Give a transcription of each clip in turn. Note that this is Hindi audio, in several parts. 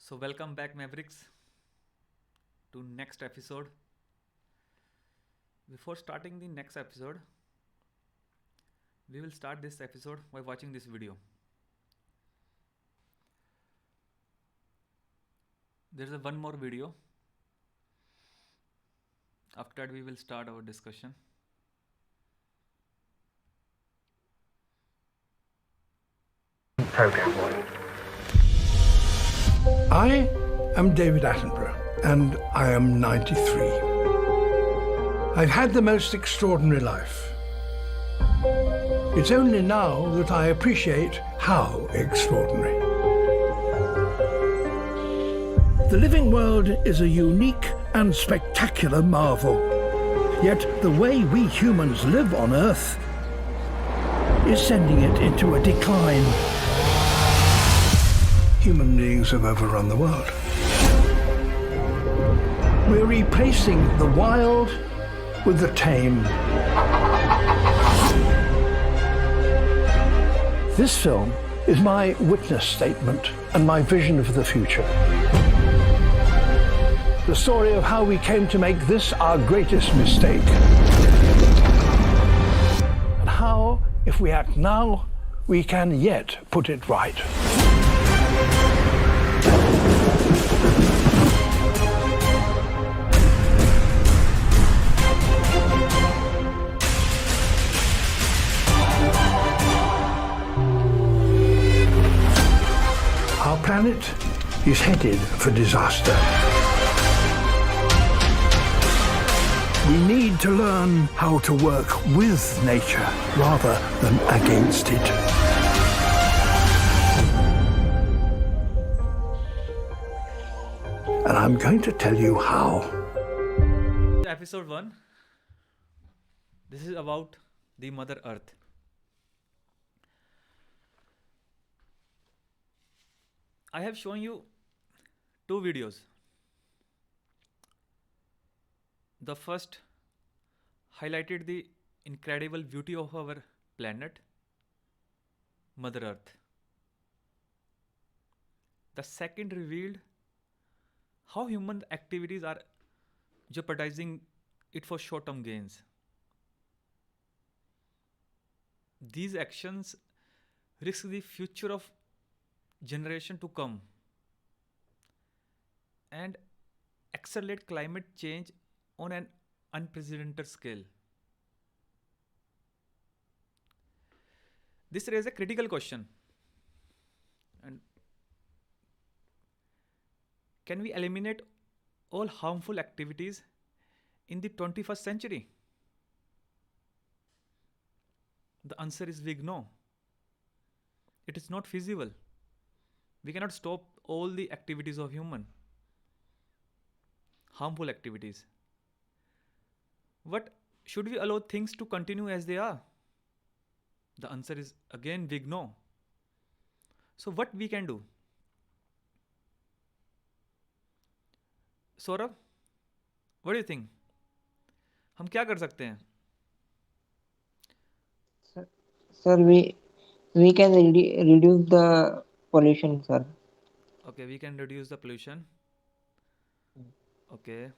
So welcome back Mavericks to next episode. Before starting the next episode, we will start this episode by watching this video. There is one more video. After that we will start our discussion. Program warning. I am David Attenborough, and I am 93. I've had the most extraordinary life. It's only now that I appreciate how extraordinary. The living world is a unique and spectacular marvel. Yet the way we humans live on Earth is sending it into a decline. Human beings have overrun the world. We're replacing the wild with the tame. This film is my witness statement and my vision for the future. The story of how we came to make this our greatest mistake. And how, if we act now, we can yet put it right. Our planet is headed for disaster. We need to learn how to work with nature rather than against it. And I'm going to tell you how. Episode 1. This is about the Mother Earth. I have shown you two videos. The first highlighted the incredible beauty of our planet, Mother Earth. The second revealed how human activities are jeopardizing it for short-term gains. These actions risk the future of generation to come and accelerate climate change on an unprecedented scale. This raises a critical question. And can we eliminate all harmful activities in the 21st century? The answer is big no. It is not feasible. We cannot stop all the activities of human, harmful activities. But should we allow things to continue as they are? The answer is again big no. So what we can do? Saurabh, what do you think? हम क्या कर सकते हैं? Sir, we can reduce the pollution, sir. Okay, we can reduce the pollution. Okay.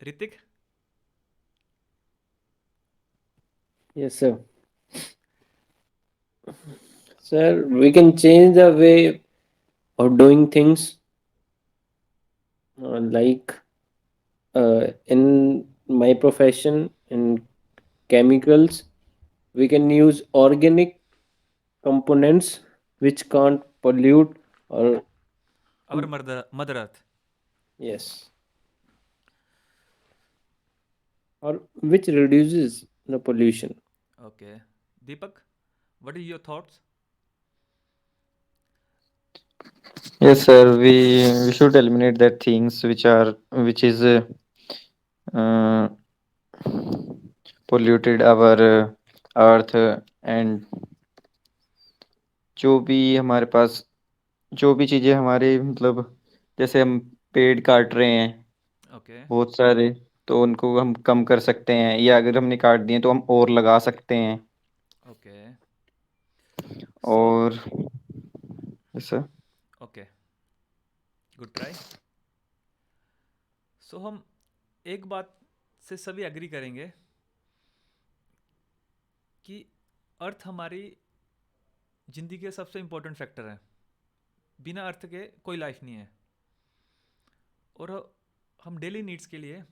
Ritik? Yes, sir. Sir, we can change the way of doing things. In my profession, in chemicals, we can use organic components which can't pollute or Our Mother Earth. yes, or which reduces the pollution. Okay. Deepak, what are your thoughts? Yes, sir. We should eliminate that things which is uh, polluted our earth and जो भी हमारे पास जो भी चीजें हमारे मतलब जैसे हम पेड़ काट रहे हैं Okay. बहुत सारे तो उनको हम कम कर सकते हैं या अगर हमने काट दिए तो हम और लगा सकते हैं Okay. So, और yes, sir. okay. Good try. So हम एक बात से सभी एग्री करेंगे कि अर्थ हमारी ज़िंदगी का सबसे इम्पोर्टेंट फैक्टर है। बिना अर्थ के कोई लाइफ नहीं है, और हम डेली नीड्स के लिए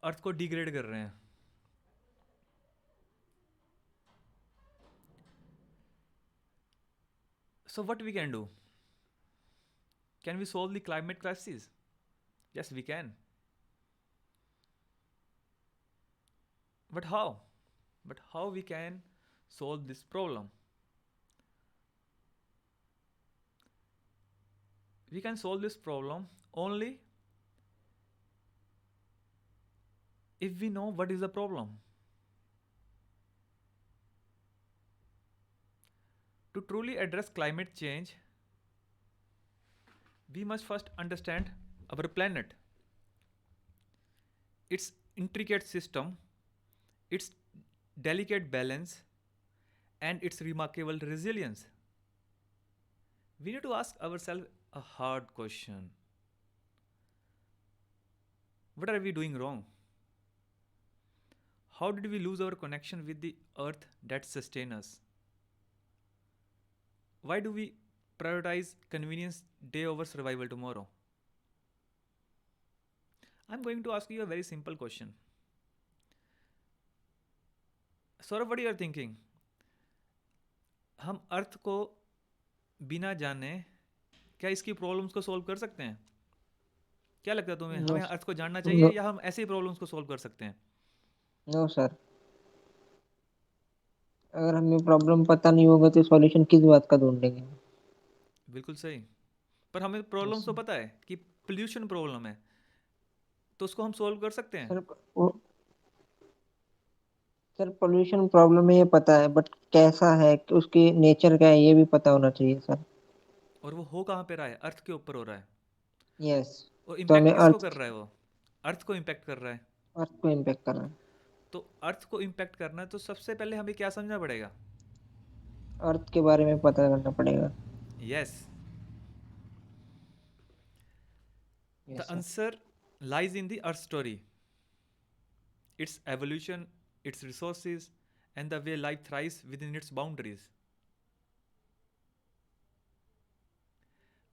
अर्थ को डिग्रेड कर रहे हैं। So what we can do? Can we solve the climate crisis? Yes we can, but how we can solve this problem? We can solve this problem only if we know what is the problem. To truly address climate change, we must first understand our planet, its intricate system, its delicate balance, and its remarkable resilience. We need to ask ourselves a hard question. What are we doing wrong? How did we lose our connection with the earth that sustains us? Why do we prioritize convenience day over survival tomorrow? I'm going to ask you a very simple question. Saurabh, what you are thinking? हम अर्थ को बिना जाने क्या इसकी प्रॉब्लम्स को सॉल्व कर सकते हैं? क्या लगता है तुम्हें, नो हमें अर्थ को जानना चाहिए नो या हम ऐसे ही प्रॉब्लम्स को सॉल्व कर सकते हैं? नो सर, अगर हमें प्रॉब्लम पता नहीं होगा तो सॉल्यूशन किस बात का ढूंढेंगे? बिल्कुल सही। पर हमें प्रॉब्लम्स यस तो पता है कि पोल्यूशन प्रॉब्लम है, तो उसको हम सॉल्व कर सकते हैं। सर। वो सर, पोल्यूशन प्रॉब्लम है ये पता है, बट कैसा है, कि उसकी नेचर क्या है, ये भी पता होना चाहिए सर। और वो हो कहाँ पे रहा है? अर्थ के ऊपर हो रहा है। यस, और तो इम्पैक्ट हमें किसको अर्थ कर रहा है? वो अर्थ को इम्पैक्ट कर रहा है। अर्थ को इम्पेक्ट करना है। तो अर्थ को इम्पैक्ट करना है तो सबसे पहले हमें क्या समझना पड़ेगा? अर्थ के बारे में पता करना पड़ेगा। Yes, the yes sir. Answer lies in the Earth story, its evolution, its resources, and the way life thrives within its boundaries.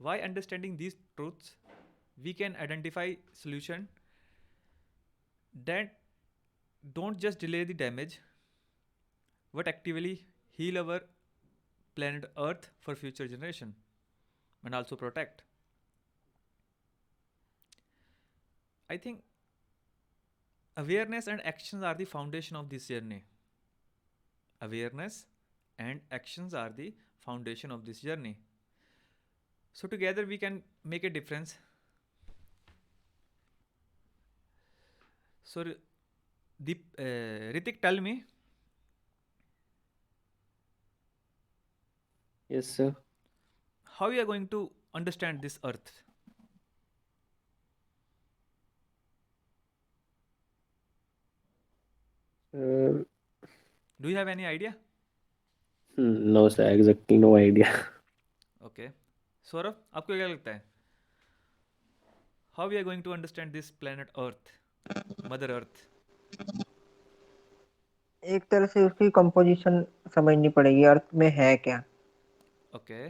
By understanding these truths, we can identify solutions that don't just delay the damage, but actively heal our planet Earth for future generation and also protect. I think awareness and actions are the foundation of this journey. Awareness and actions are the foundation of this journey. So together we can make a difference. So Ritik, tell me, Yes, sir. how you are going to understand this earth? Uh, Do you have any idea? no, sir. Exactly, no idea. Okay. Saurabh, आपको क्या लगता है? How we are going to understand this planet Earth, Mother Earth? एक तरह से उसकी कंपोजिशन समझनी पड़ेगी, अर्थ में है क्या। Okay.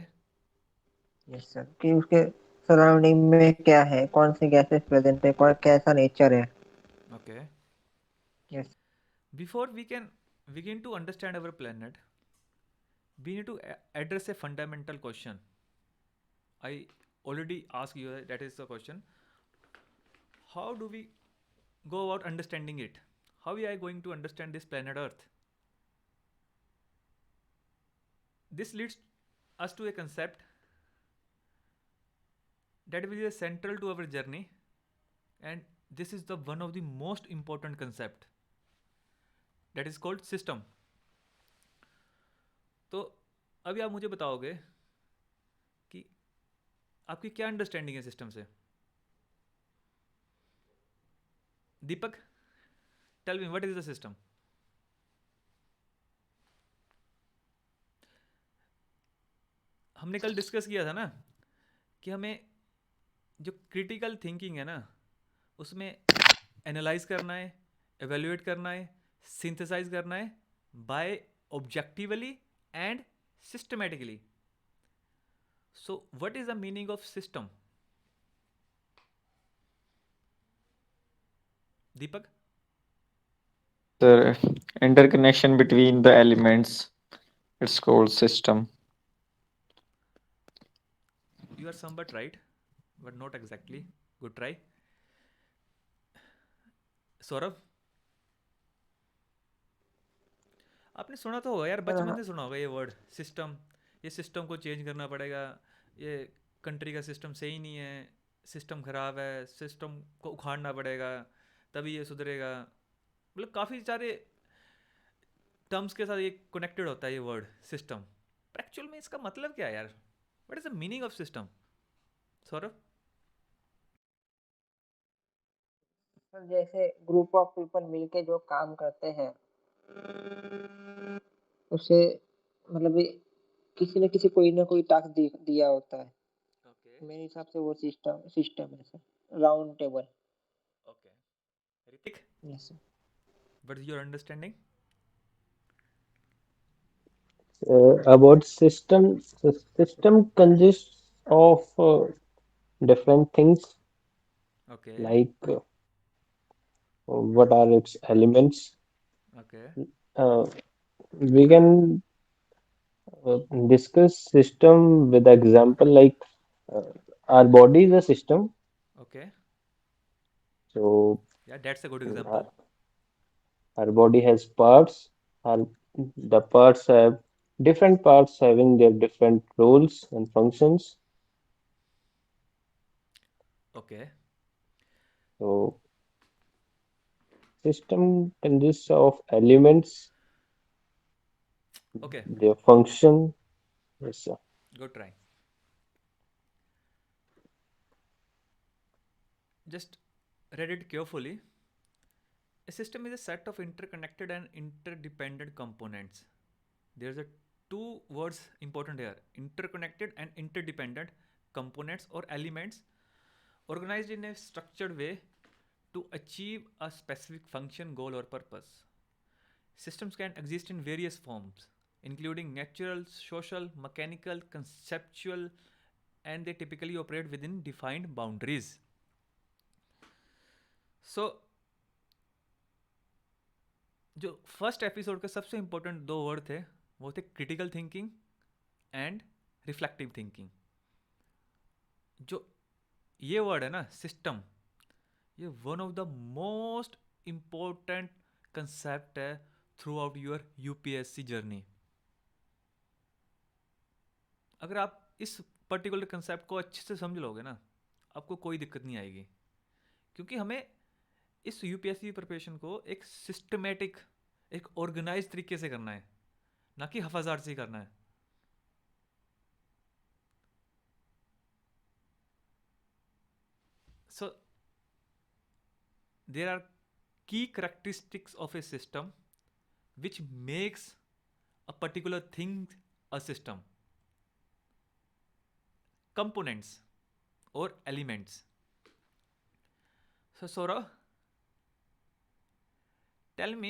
यस सर, कि उसके सराउंडिंग में क्या है, कौन से गैसेस प्रेजेंट है, कौन कैसा नेचर है। Okay. Yes Before we can begin to understand our planet, we need to address a fundamental question. I already asked you that is the question. How do we go about understanding it? How we are going to understand this planet Earth? This leads us to a concept that will be central to our journey, and this is the one of the most important concept, that is called system. तो अभी आप मुझे बताओगे कि आपकी क्या अंडरस्टैंडिंग है सिस्टम से? Deepak, tell me what is the system? हमने कल डिस्कस किया था ना कि हमें जो क्रिटिकल थिंकिंग है ना, उसमें एनालाइज करना है, एवेल्युएट करना है, सिंथेसाइज करना है by objectively and systematically. So what is the meaning of system, Deepak? The interconnection between the elements, it's called system. You are somewhat right, but not exactly. Good try. Saurabh, आपने सुना तो होगा यार, सर बचपन से सुना होगा ये वर्ड सिस्टम. ये सिस्टम को चेंज करना पड़ेगा, ये कंट्री का सिस्टम सही नहीं है, सिस्टम खराब है, सिस्टम को उखाड़ना पड़ेगा तभी ये सुधरेगा. मतलब काफ़ी सारे टर्म्स के साथ ये कनेक्टेड होता है ये वर्ड सिस्टम. पर एक्चुअल में इसका मतलब क्या है यार? What is the meaning of system, Saurabh? Sir जैसे ग्रुप ऑफ पीपल मिलके जो काम करते हैं उसे मतलब किसी न किसी कोई ना कोई टास्क दिया होता है. ओके. मेरे हिसाब से वो सिस्टम है sir. Round table. Okay. Hrithik, yes sir. What is your understanding? About system, the system consists of different things okay. like what are its elements. Okay. Uh, we can discuss system with example like uh, our body is a system. Okay. So या that's a good our, example. our body has parts. Our, the parts have different parts having their different roles and functions. Okay. So system consists of elements, okay. their function. Yes, sir. Good try. Just read it carefully. A system is a set of interconnected and interdependent components. There's a two words important here: interconnected and interdependent components or elements organized in a structured way to achieve a specific function, goal, or purpose. Systems can exist in various forms, including natural, social, mechanical, conceptual, and they typically operate within defined boundaries. सो जो फर्स्ट एपिसोड के सबसे इंपॉर्टेंट दो वर्ड थे वो थे critical thinking and reflective thinking. जो ये वर्ड है ना सिस्टम, ये one of the most important concept है throughout your UPSC journey. अगर आप इस पर्टिकुलर कंसेप्ट को अच्छे से समझ लोगे ना, आपको कोई दिक्कत नहीं आएगी. क्योंकि हमें इस यूपीएससी प्रिपरेशन को एक सिस्टमेटिक, एक ऑर्गेनाइज तरीके से करना है, ना कि हफाजात से करना है. सो देयर आर की characteristics of a system which makes a particular thing a system. Components or elements. So Saurabh, tell me,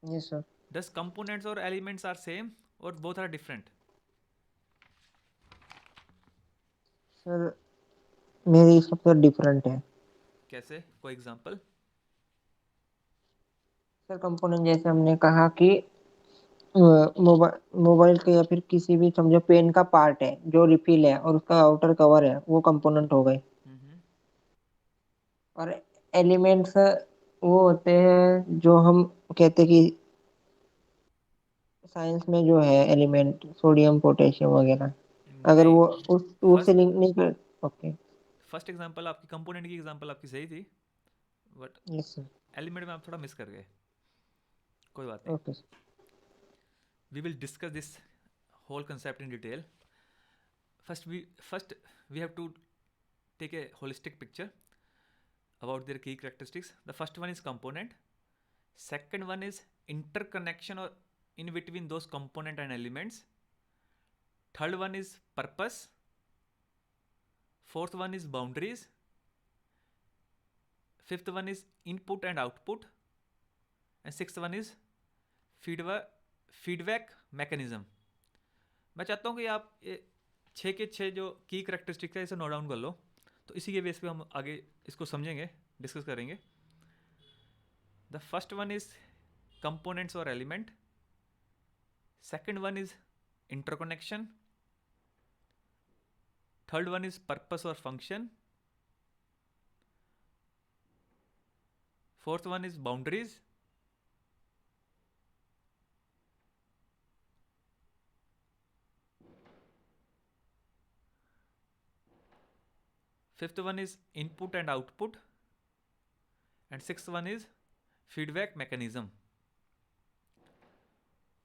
yes sir. does components or elements are same or both are different? Sir मेरे हिसाब से डिफरेंट है. कैसे, कोई एग्जांपल? सर कंपोनेंट जैसे हमने कहा कि मोबाइल के या फिर किसी भी समझो पेन का पार्ट है जो रिफिल है और उसका आउटर कवर है, वो कंपोनेंट हो गए. और एलिमेंट्स वो होते हैं जो हम कहते हैं कि साइंस में जो है एलिमेंट सोडियम पोटेशियम वगैरह, अगर नहीं, वो उससे फर्स्ट लिंक नहीं कर. ओके. फर्स्ट एग्जांपल आपकी, कंपोनेंट की एग्जांपल आपकी सही थी, बट यस सर. एलिमेंट में आप थोड़ा मिस कर गए. कोई बात नहीं, okay. we will discuss this whole concept in detail. First we have to take a holistic picture about their key characteristics. The first one is component, second one is interconnection or in between those component and elements, third one is purpose, fourth one is boundaries, fifth one is input and output, and sixth one is feedback mechanism. मैं चाहता हूँ कि आप ये 6 के 6 जो की करेक्टरिस्टिक्स है इसे नोट डाउन कर लो, तो इसी के बेस पे हम आगे इसको समझेंगे, डिस्कस करेंगे. The first one is components और element, second one is interconnection, third one is purpose और function, fourth one is boundaries, fifth one is input and output, and sixth one is feedback mechanism.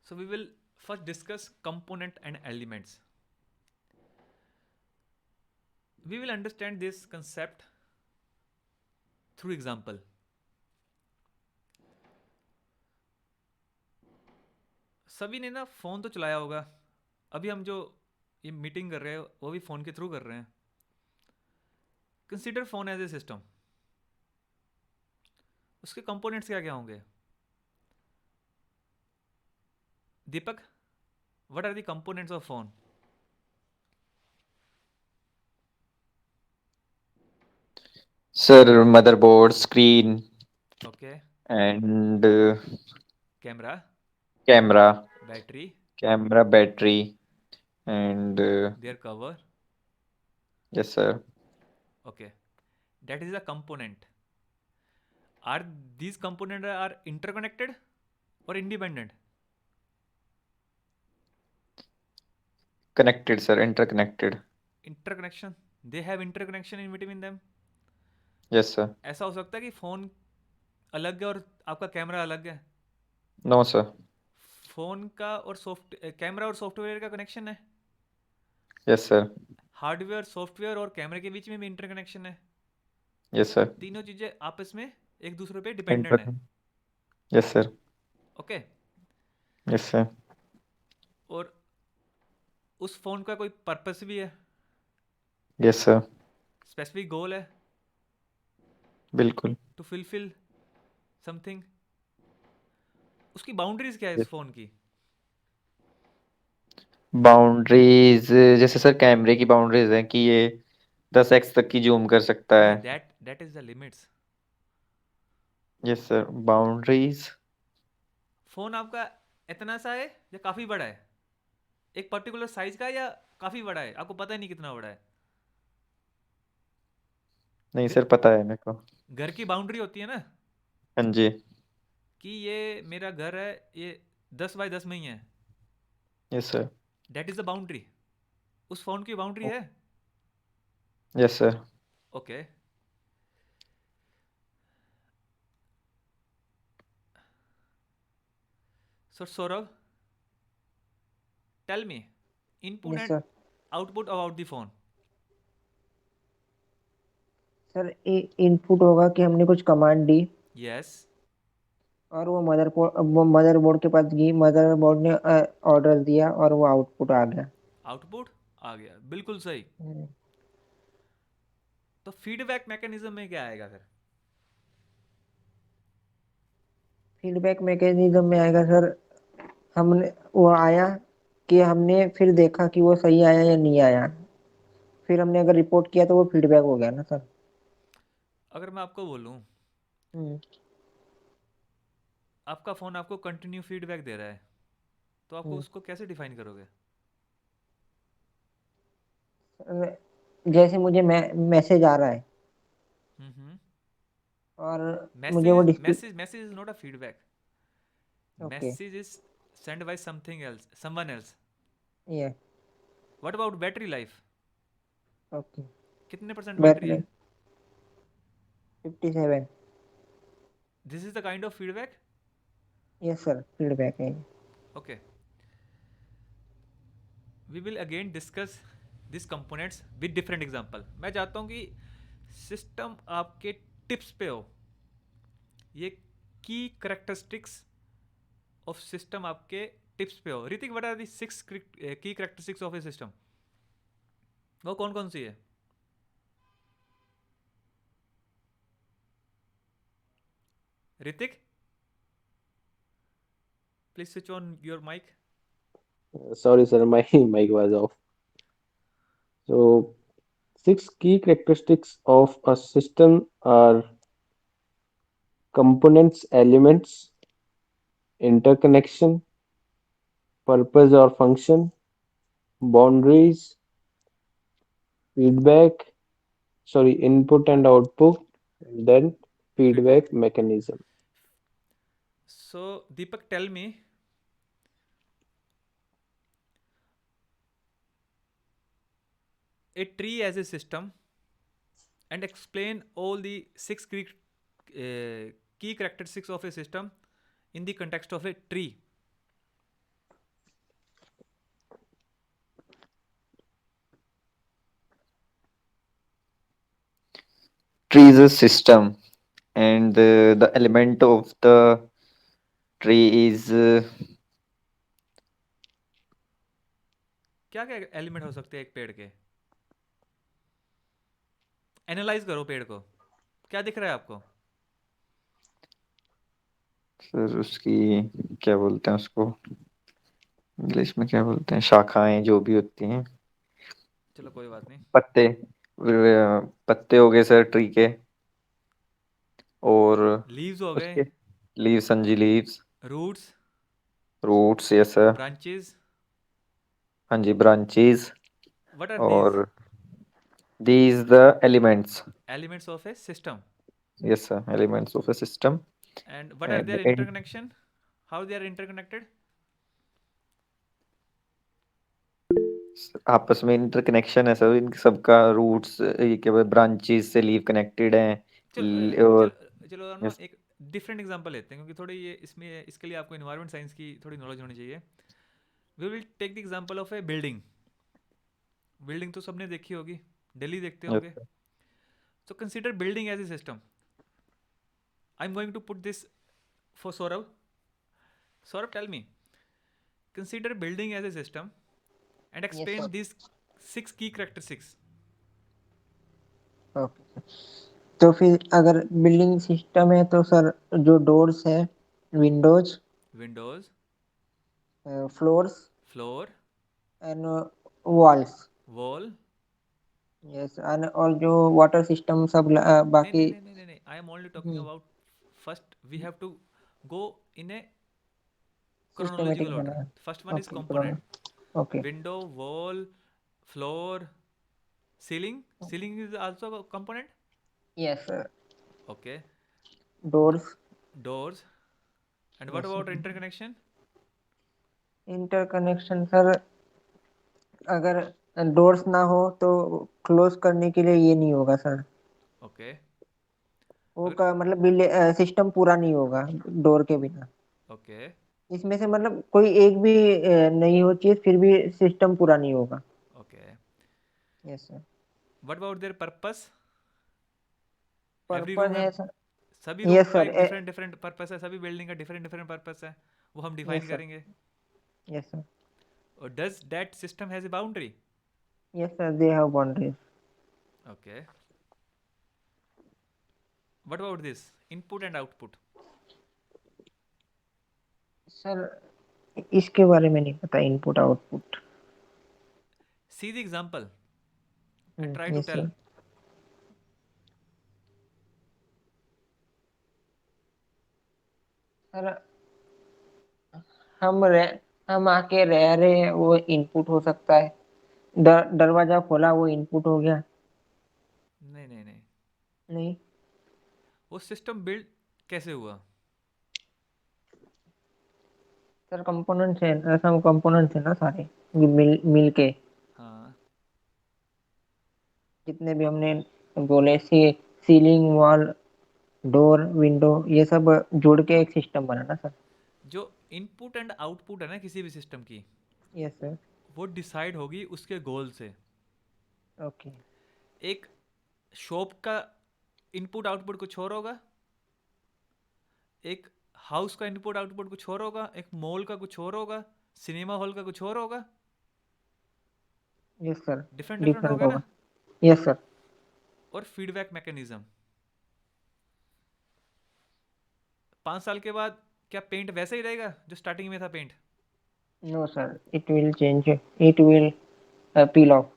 So we will first discuss component and elements. We will understand this concept through example. सभी ने ना फ़ोन तो चलाया होगा. अभी हम जो ये मीटिंग कर रहे हैं वो भी फ़ोन के थ्रू कर रहे हैं. Consider phone as a system. उसके कंपोनेंट्स क्या क्या होंगे? Deepak, what are the components of phone? Sir motherboard, screen okay. And camera, camera, battery, battery and their cover. Yes sir. Okay, that is a component. Are these components are interconnected or independent? Connected sir, interconnected. Interconnection. They have interconnection in between them. Yes sir. ऐसा हो सकता है कि फोन अलग है और आपका कैमरा अलग है. No sir. फोन का और कैमरा और सॉफ्टवेयर का कनेक्शन है. Yes sir. हार्डवेयर, सॉफ्टवेयर और कैमरे के बीच में भी इंटरकनेक्शन है. Yes sir. तीनों चीजें आपस में एक दूसरे पे डिपेंडेंट है. Yes sir. Okay. Yes sir. और उस फोन का कोई पर्पस भी है, यस सर. स्पेसिफिक गोल है बिल्कुल. To fulfil something. उसकी बाउंड्रीज क्या है Yes. इस फोन की? बाउंड्रीज जैसे सर कैमरे की बाउंड्रीज हैं कि ये 10x तक की जूम कर सकता है. That is the limits. Yes sir. Boundaries phone आपका इतना सा है या काफी बड़ा है? एक पर्टिकुलर साइज का या काफी बड़ा है? आपको पता ही नहीं कितना बड़ा है. नहीं सर, पता है मेरे को. घर की बाउंड्री होती है ना हाँ जी. कि ये मेरा घर है, ये 10 बाय 10 में ही है. Yes sir. That is the boundary. उस फोन की बाउंड्री है. Yes sir. Okay. So Saurabh, tell me input yes and sir. Output about the phone. Sir input होगा कि हमने कुछ कमांड दी यस. और वो मदरबोर्ड के पास गई, मदरबोर्ड ने ऑर्डर दिया और वो आउटपुट आ गया. आउटपुट आ गया, बिल्कुल सही. तो फीडबैक मैकेनिज्म में क्या आएगा फिर? फीडबैक मैकेनिज्म में आएगा सर, हमने वो आया कि हमने फिर देखा कि वो सही आया या नहीं आया, फिर हमने अगर रिपोर्ट किया तो वो फीडबैक हो गया ना सर. अगर मैं आपको बोलूं आपका फोन आपको कंटिन्यू फीडबैक दे रहा है, तो आपको उसको कैसे डिफाइन करोगे? जैसे मुझे मैसेज आ रहा है और मुझे वो message is not a feedback. Message is send by someone else. ये what about battery life? Okay. कितने % बैटरी है? 57. This is the kind of feedback. Yes sir, feedback है. Okay. We will again discuss this components with different example. मैं चाहता हूं कि सिस्टम आपके टिप्स पे हो. ये की करेक्टरिस्टिक्स ऑफ सिस्टम आपके टिप्स पे हो. ऋतिक, व्हाट आर द 6 की करेक्टरिस्टिक्स ऑफ ए सिस्टम? वो कौन कौन सी है? Ritik, please switch on your mic. Sorry, sir, my mic was off. So, six key characteristics of a system are components, elements, interconnection, purpose or function, boundaries, feedback, sorry, input and output, and then Feedback. feedback mechanism. So, Deepak, tell me, a tree as a system, and explain all the key characteristics of a system in the context of a tree. Tree is a system, and the element of the tree is क्या क्या एलिमेंट हो सकते हैं एक पेड़ के? एनालाइज करो पेड़ को, क्या दिख रहा है आपको? सर उसकी क्या बोलते हैं उसको, इंग्लिश में क्या बोलते हैं, शाखाएं जो भी होती हैं, चलो कोई बात नहीं। पत्ते, पत्ते हो गए सर ट्री के, और लीव्स हो गए, उसके लीव्स, हाँ जी leaves, roots, roots, yes sir, branches, हाँ जी ब्रांचेस, व्हाट आर दीज? और these the elements, elements of a system. yes sir, elements of a system. And what are And there in interconnection? How they are interconnected? आपस में इंटरकनेक्शन है सर इनके सबका, रूट्स ये क्या ब्रांचेस से लीव कनेक्टेड हैं, चलो और चलो चलो हम ना yes, एक डिफरेंट एग्जांपल लेते हैं, क्योंकि थोड़ी ये इसमें इसके लिए आपको इन्वायरमेंट साइंस की थोड़ी नॉलेज होनी चाहिए. We will take the example of a building. Building तो सबने देखी होगी, दिल्ली देखते yes होंगे. sir. So consider building as a system. I am going to put this for Saurabh. Saurabh, tell me, consider building as a system and Yes, explain sir. these 6 key characteristics. Okay, तो फिर अगर बिल्डिंग सिस्टम है तो सर जो डोर्स है, Windows, Windows, floors floor, and walls. wall. Yes, and और जो वाटर सिस्टम सब नहीं नहीं बाकी नहीं नहीं नहीं, I am only talking about first we have to go in a systematic chronological order. बना है. First one is okay, component. Okay. Window, wall, floor, ceiling. Ceiling is also a component. Yes sir. Okay. Doors. Doors. And what yes about sir. interconnection? Interconnection sir, अगर डोर्स ना हो तो क्लोज करने के लिए ये नहीं होगा सर. Okay. वो अगर का मतलब सिस्टम पूरा नहीं होगा डोर के बिना. okay. इसमें से मतलब कोई एक भी नहीं हो चीज, फिर भी सिस्टम पूरा नहीं होगा. Okay. Yes sir. What about their purpose? Every purpose room है have, सर. सभी रूम यस का सर. एक डिफरेंट डिफरेंट पर्पस है, सभी बिल्डिंग का डिफरेंट डिफरेंट पर्पस है, वो हम डिफाइन यस सर. करेंगे. Yes sir. और does that system has a boundary? Yes sir, they have boundaries. Okay. What about this input and output? Sir इसके बारे में नहीं पता, input output. See the example and try to yes tell. Sir. Sir हम आके रह रहे हैं, वो इनपुट हो सकता है. दरवाजा खोला, वो इनपुट हो गया. नहीं नहीं नहीं, नहीं वो सिस्टम बिल्ड कैसे हुआ? सर, कंपोनेंट्स है, सब कंपोनेंट्स है ना सारे, मिल के हाँ. जितने भी हमने बोले, सीलिंग, वॉल, डोर, विंडो, ये सब जोड़ के एक सिस्टम बना ना सर. जो इनपुट एंड आउटपुट है ना किसी भी सिस्टम की, यस सर. वो डिसाइड होगी उसके गोल से. ओके. एक शॉप का इनपुट आउटपुट कुछ और होगा, एक हाउस का इनपुट आउटपुट कुछ और होगा, एक मॉल का कुछ और होगा, सिनेमा हॉल का कुछ और होगा. Yes sir. Different different different होगा ना. होगा. Yes sir. और फीडबैक मैकेनिज्म, 5 साल के बाद क्या पेंट वैसा ही रहेगा जो स्टार्टिंग में था paint? No, sir. It will change. It will peel off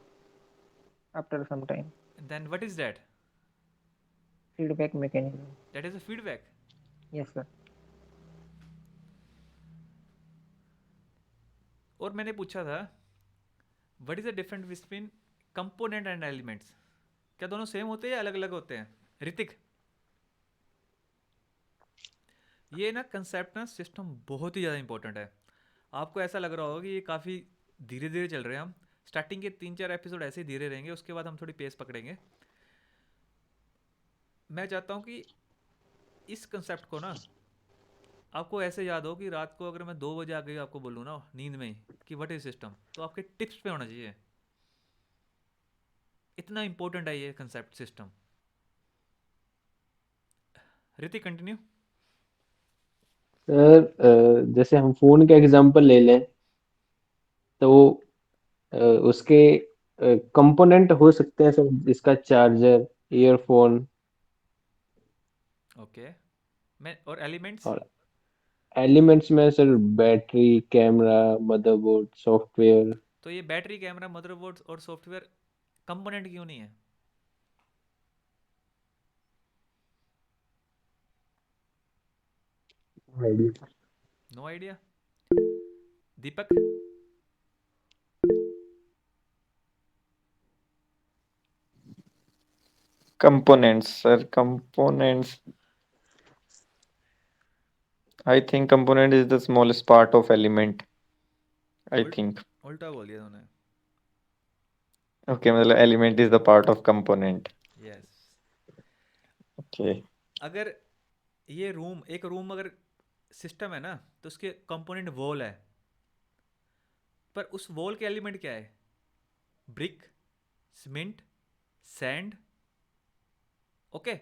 after some time. Then what is that? Feedback mechanism. That is a feedback. Yes, sir. और मैंने पूछा था what is the difference between component and elements? क्या दोनों सेम होते हैं या अलग अलग होते हैं? ऋतिक, ये ना कंसेप्ट ना सिस्टम बहुत ही ज़्यादा इंपॉर्टेंट है। आपको ऐसा लग रहा होगा कि ये काफ़ी धीरे धीरे चल रहे हैं हम। स्टार्टिंग के 3-4 एपिसोड ऐसे ही धीरे रहेंगे, उसके बाद हम थोड़ी पेस पकड़ेंगे। मैं चाहता हूँ कि इस कंसेप्ट को ना आपको ऐसे याद हो कि रात को अगर मैं 2 बजे आ गई आपको बोलूँ ना नींद में ही कि व्हाट इज सिस्टम, तो आपके टिप्स पे होना चाहिए। इतना इंपॉर्टेंट है ये concept system. Hrithik continue. Sir जैसे हम फोन का एग्जांपल ले लें तो उसके कंपोनेंट हो सकते हैं सर, इसका चार्जर, ईयरफोन ओके, मैं और एलिमेंट्स? और एलिमेंट्स में sir battery, camera, motherboard, software. तो ये बैटरी, कैमरा, मदरबोर्ड और सॉफ्टवेयर कंपोनेंट क्यों नहीं है? No idea. Deepak? Components, sir. Components. I think component is the smallest part of element. I ul, think. उल्टा बोल दिया तूने। Okay, मतलब element is the part of component. Yes. Okay. अगर ये रूम, एक रूम अगर सिस्टम है ना तो उसके कंपोनेंट वॉल है, पर उस वॉल के एलिमेंट क्या है? Brick, cement, sand. Okay,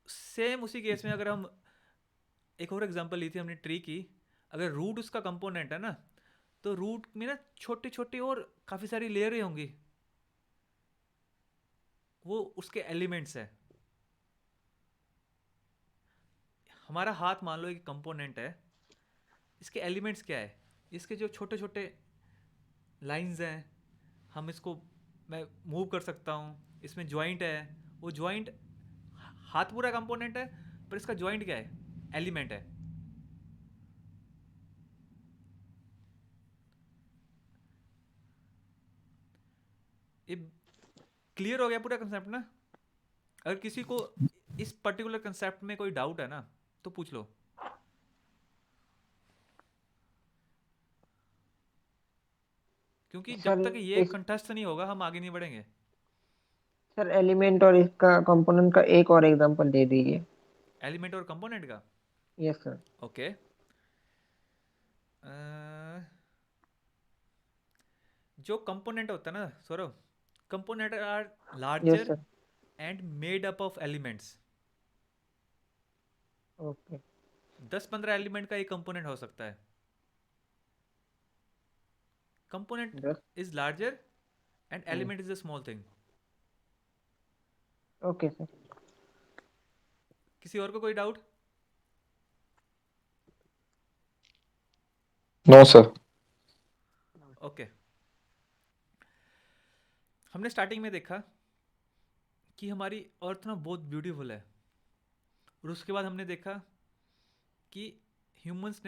same उसी केस में अगर हम एक और एग्जांपल ली थी हमने ट्री की, अगर रूट उसका कंपोनेंट है ना तो रूट में ना छोटी छोटी और काफ़ी सारी लेयरें होंगी, वो उसके एलिमेंट्स है। हमारा हाथ मान लो एक कंपोनेंट है, इसके एलिमेंट्स क्या है? इसके जो छोटे छोटे लाइंस हैं, हम इसको मैं मूव कर सकता हूँ, इसमें जॉइंट है, वो जॉइंट हाथ पूरा कंपोनेंट है पर इसका जॉइंट क्या है? एलिमेंट है। ये क्लियर हो गया पूरा कंसेप्ट ना? अगर किसी को इस पर्टिकुलर कंसेप्ट में कोई डाउट है ना तो पूछ लो। क्योंकि जब सर तक ये इस कंठस्थ नहीं होगा हम आगे नहीं बढ़ेंगे। सर एलिमेंट और इसका कंपोनेंट का एक और एग्जांपल दे दीजिए। एलिमेंट और कंपोनेंट का? Yes sir. ओके। जो कंपोनेंट होता है ना Saurabh, component are yes larger sir. And made up of elements. Okay. 10-15 element का एक कंपोनेंट हो सकता है। Component yes. Is larger and element is a small thing. Okay sir. किसी और को कोई डाउट? No, sir. ओके। हमने स्टार्टिंग में देखा कि हमारी अर्थ ना बहुत ब्यूटीफुल है, और उसके बाद हमने देखा कि ह्यूमंस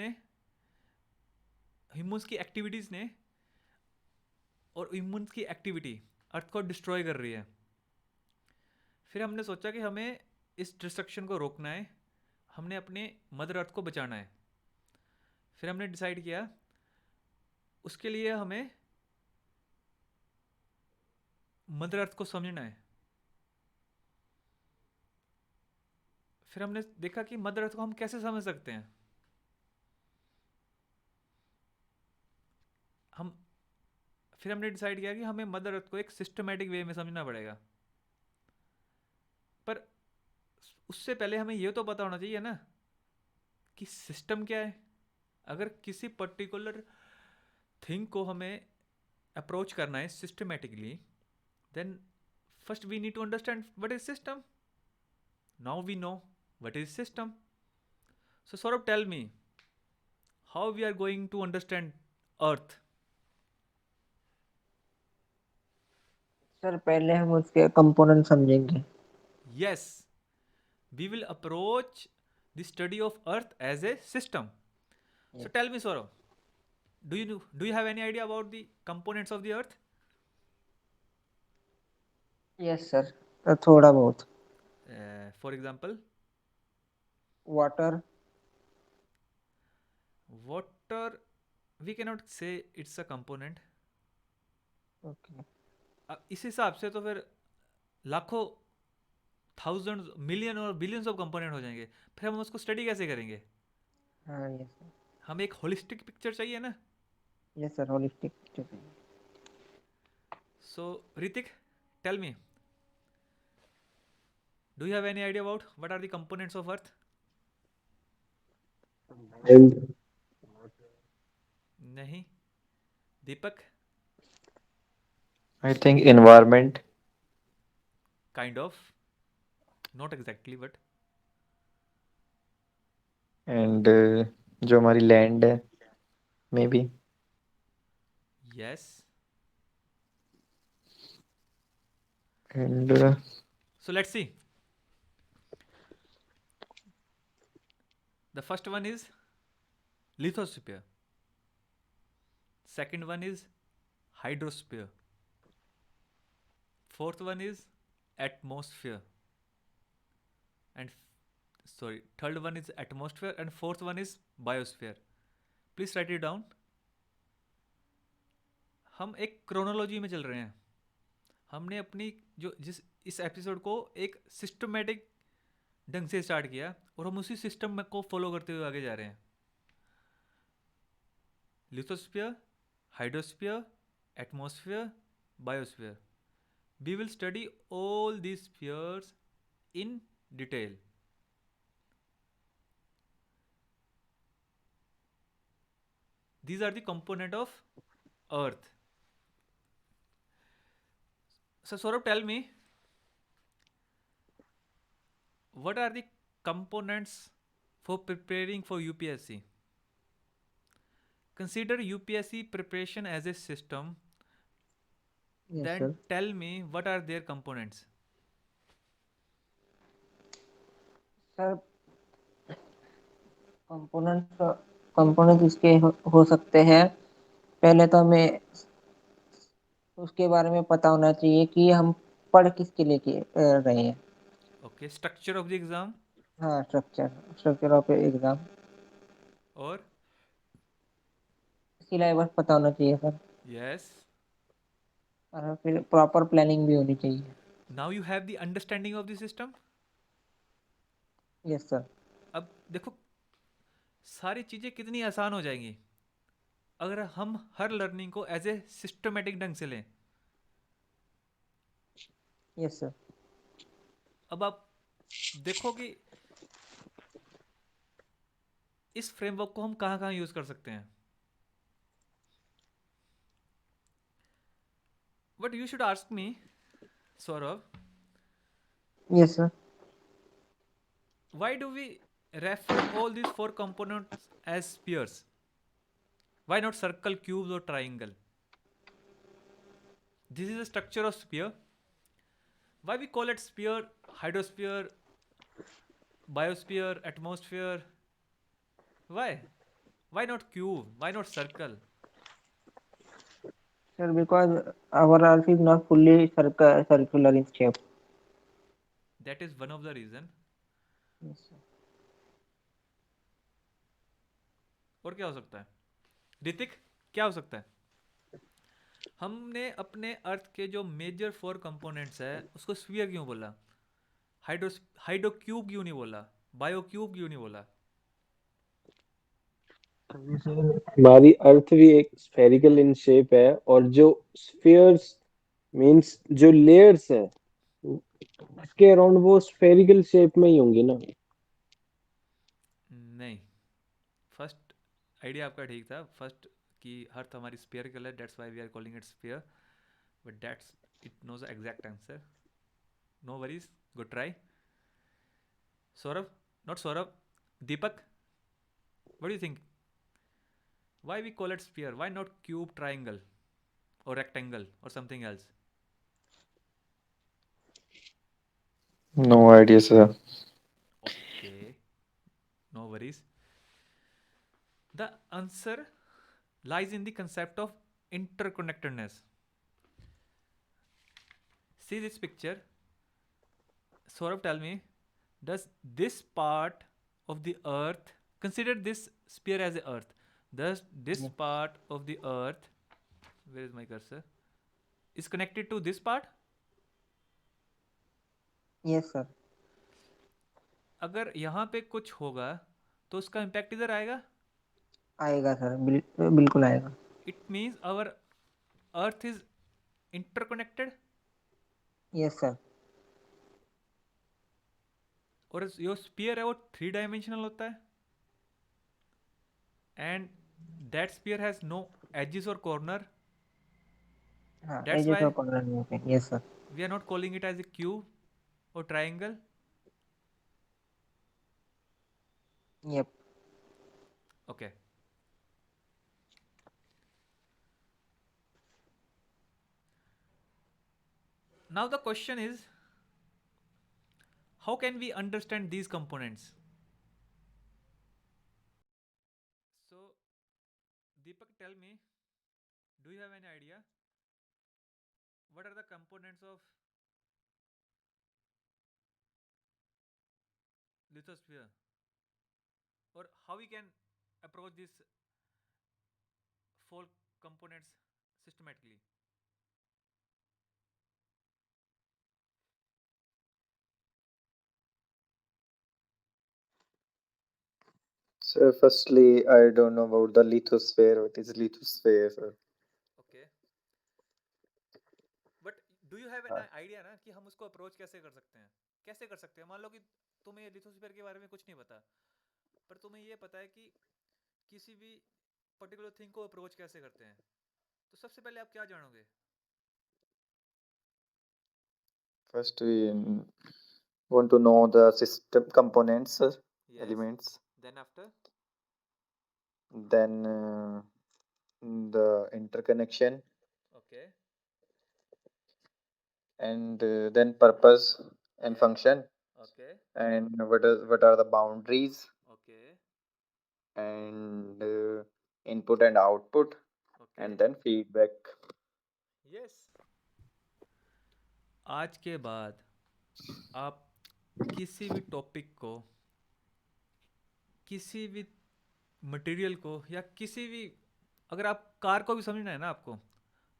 की एक्टिविटीज़ ने और ह्यूमंस की एक्टिविटी अर्थ को डिस्ट्रॉय कर रही है। फिर हमने सोचा कि हमें इस डिस्ट्रक्शन को रोकना है, हमने अपने मदर अर्थ को बचाना है। फिर हमने डिसाइड किया उसके लिए हमें मदर अर्थ को समझना है। फिर हमने देखा कि मदर अर्थ को हम कैसे समझ सकते हैं। फिर हमने डिसाइड किया कि हमें मदर अर्थ को एक सिस्टमैटिक वे में समझना पड़ेगा। पर उससे पहले हमें यह तो पता होना चाहिए ना कि सिस्टम क्या है। अगर किसी पर्टिकुलर थिंग को हमें अप्रोच करना है systematically, then first we need to understand what is system. Now we know what is system. So Saurabh, tell me how we are going to understand earth. Sir पहले हम उसके कंपोनेंट समझेंगे. Yes, we will approach the study of earth as a system. So tell me Saurabh, do you have any idea about the components of the earth? Yes sir, थोड़ा बहुत. For example, water. water, we cannot say it's a component. Okay. इस हिसाब से तो फिर लाखों, थाउजेंड, मिलियन और बिलियंस ऑफ कंपोनेंट हो जाएंगे. फिर हम उसको स्टडी कैसे करेंगे? हाँ यस सर. हमें एक होलिस्टिक पिक्चर चाहिए ना. Yes sir, holistic picture. So Ritik, tell me, do you have any idea about what are the components of earth? And नहीं. Deepak, I think environment kind of, not exactly but. and जो हमारी लैंड है may be. Yes. And So let's see. The first one is lithosphere. Second one is hydrosphere. Fourth one is atmosphere. And third one is atmosphere and fourth one is biosphere. Please write it down. हम एक क्रोनोलॉजी में चल रहे हैं. हमने अपनी जो जिस इस एपिसोड को एक सिस्टमेटिक ढंग से स्टार्ट किया और हम उसी सिस्टम को फॉलो करते हुए आगे जा रहे हैं. Lithosphere, hydrosphere, atmosphere, biosphere. We will study all these spheres in detail. These are the component of earth. So Saurabh, tell me, what are the components for preparing for UPSC? Consider UPSC preparation as a system. Yes Then sir. tell me what are their components. Sir component इसके हो सकते हैं. पहले तो हमें उसके बारे में पता होना चाहिए कि हम पढ़ किसके लिए रहे हैं. Okay, structure of the exam हाँ, structure of exam. or syllabus पता होना चाहिए सर. yes. और फिर प्रॉपर प्लानिंग भी होनी चाहिए. Now you have the understanding of the system. Yes sir. अब देखो सारी चीज़ें कितनी आसान हो जाएंगी अगर हम हर लर्निंग को एज ए सिस्टमेटिक ढंग से लें. Yes sir. अब आप देखो कि इस फ्रेमवर्क को हम कहाँ कहाँ यूज कर सकते हैं. But you should ask me Saurabh, yes sir. why do we refer all these four components as spheres? Why not circle, cubes or triangle? This is the structure of sphere. Why we call it sphere, hydrosphere, biosphere, atmosphere? Why not cube? Why not circle? Sir, because our earth is not fully circular in shape. That is one of the reason. Yes, sir. और क्या हो सकता है ऋतिक, क्या हो सकता है? हमने अपने अर्थ के जो मेजर 4 कंपोनेंट्स है उसको स्फीयर क्यों बोला, हाइड्रो क्यूब क्यों नहीं बोला, बायो क्यूब क्यों नहीं बोला? हमारी अर्थ भी एक स्फेरिकल इन शेप है और जो स्फीयर्स मींस जो लेयर्स हैं उसके अराउंड वो स्फेरिकल शेप में ही होंगी ना. नहीं, फर्स्ट आइडिया आपका ठीक था. फर्स्ट कि अर्थ हमारी स्फीयरिकल है, that's why we are calling it sphere, but that's it knows exact answer. No worries, good try. Saurabh, Not Saurabh. Deepak, what do you think? Why we call it sphere? Why not cube, triangle, or rectangle, or something else? No idea, sir. Okay, no worries. The answer lies in the concept of interconnectedness. See this picture. Saurabh, tell me, does this part of the earth, consider this sphere as the earth, does this Yes, part of the earth, where is my cursor, is connected to this part? yes sir. अगर यहाँ पे कुछ होगा तो उसका इम्पैक्ट इधर आएगा. आएगा सर, बिल्कुल आएगा. It means our earth is interconnected. Yes sir. और जो स्पीयर है वो 3 डायमेंशनल होता है. And that spear has no edges और कॉर्नर. हाँ, That's एजेस why और कॉर्नर नहीं होते. Yes sir. we are not calling it as a cube or triangle. Yup. Okay. Now the question is, how can we understand these components? So, Deepak, tell me, do you have any idea what are the components of lithosphere, or how we can approach these 4 components systematically? Sir, firstly, I don't know about the lithosphere. What is lithosphere, sir? Okay. But do you have an idea ना कि हम उसको अप्रोच कैसे कर सकते हैं? कैसे कर सकते हैं? मान लो कि तुम्हें लिथोस्फीयर के बारे में कुछ नहीं पता, पर तुम्हें ये पता है कि किसी भी पर्टिकुलर थिंग को अप्रोच कैसे करते हैं, तो सबसे पहले आप क्या जानोगे? First, we want to know the system components, sir, Yes. elements. Then after? Then the interconnection, Okay. and then purpose and Yeah. function, Okay. and what are the boundaries, Okay. and input and output, Okay. and then feedback. Yes. आज के बाद आप किसी भी टॉपिक को, किसी भी मटेरियल को, या किसी भी, अगर आप कार को भी समझना है ना आपको,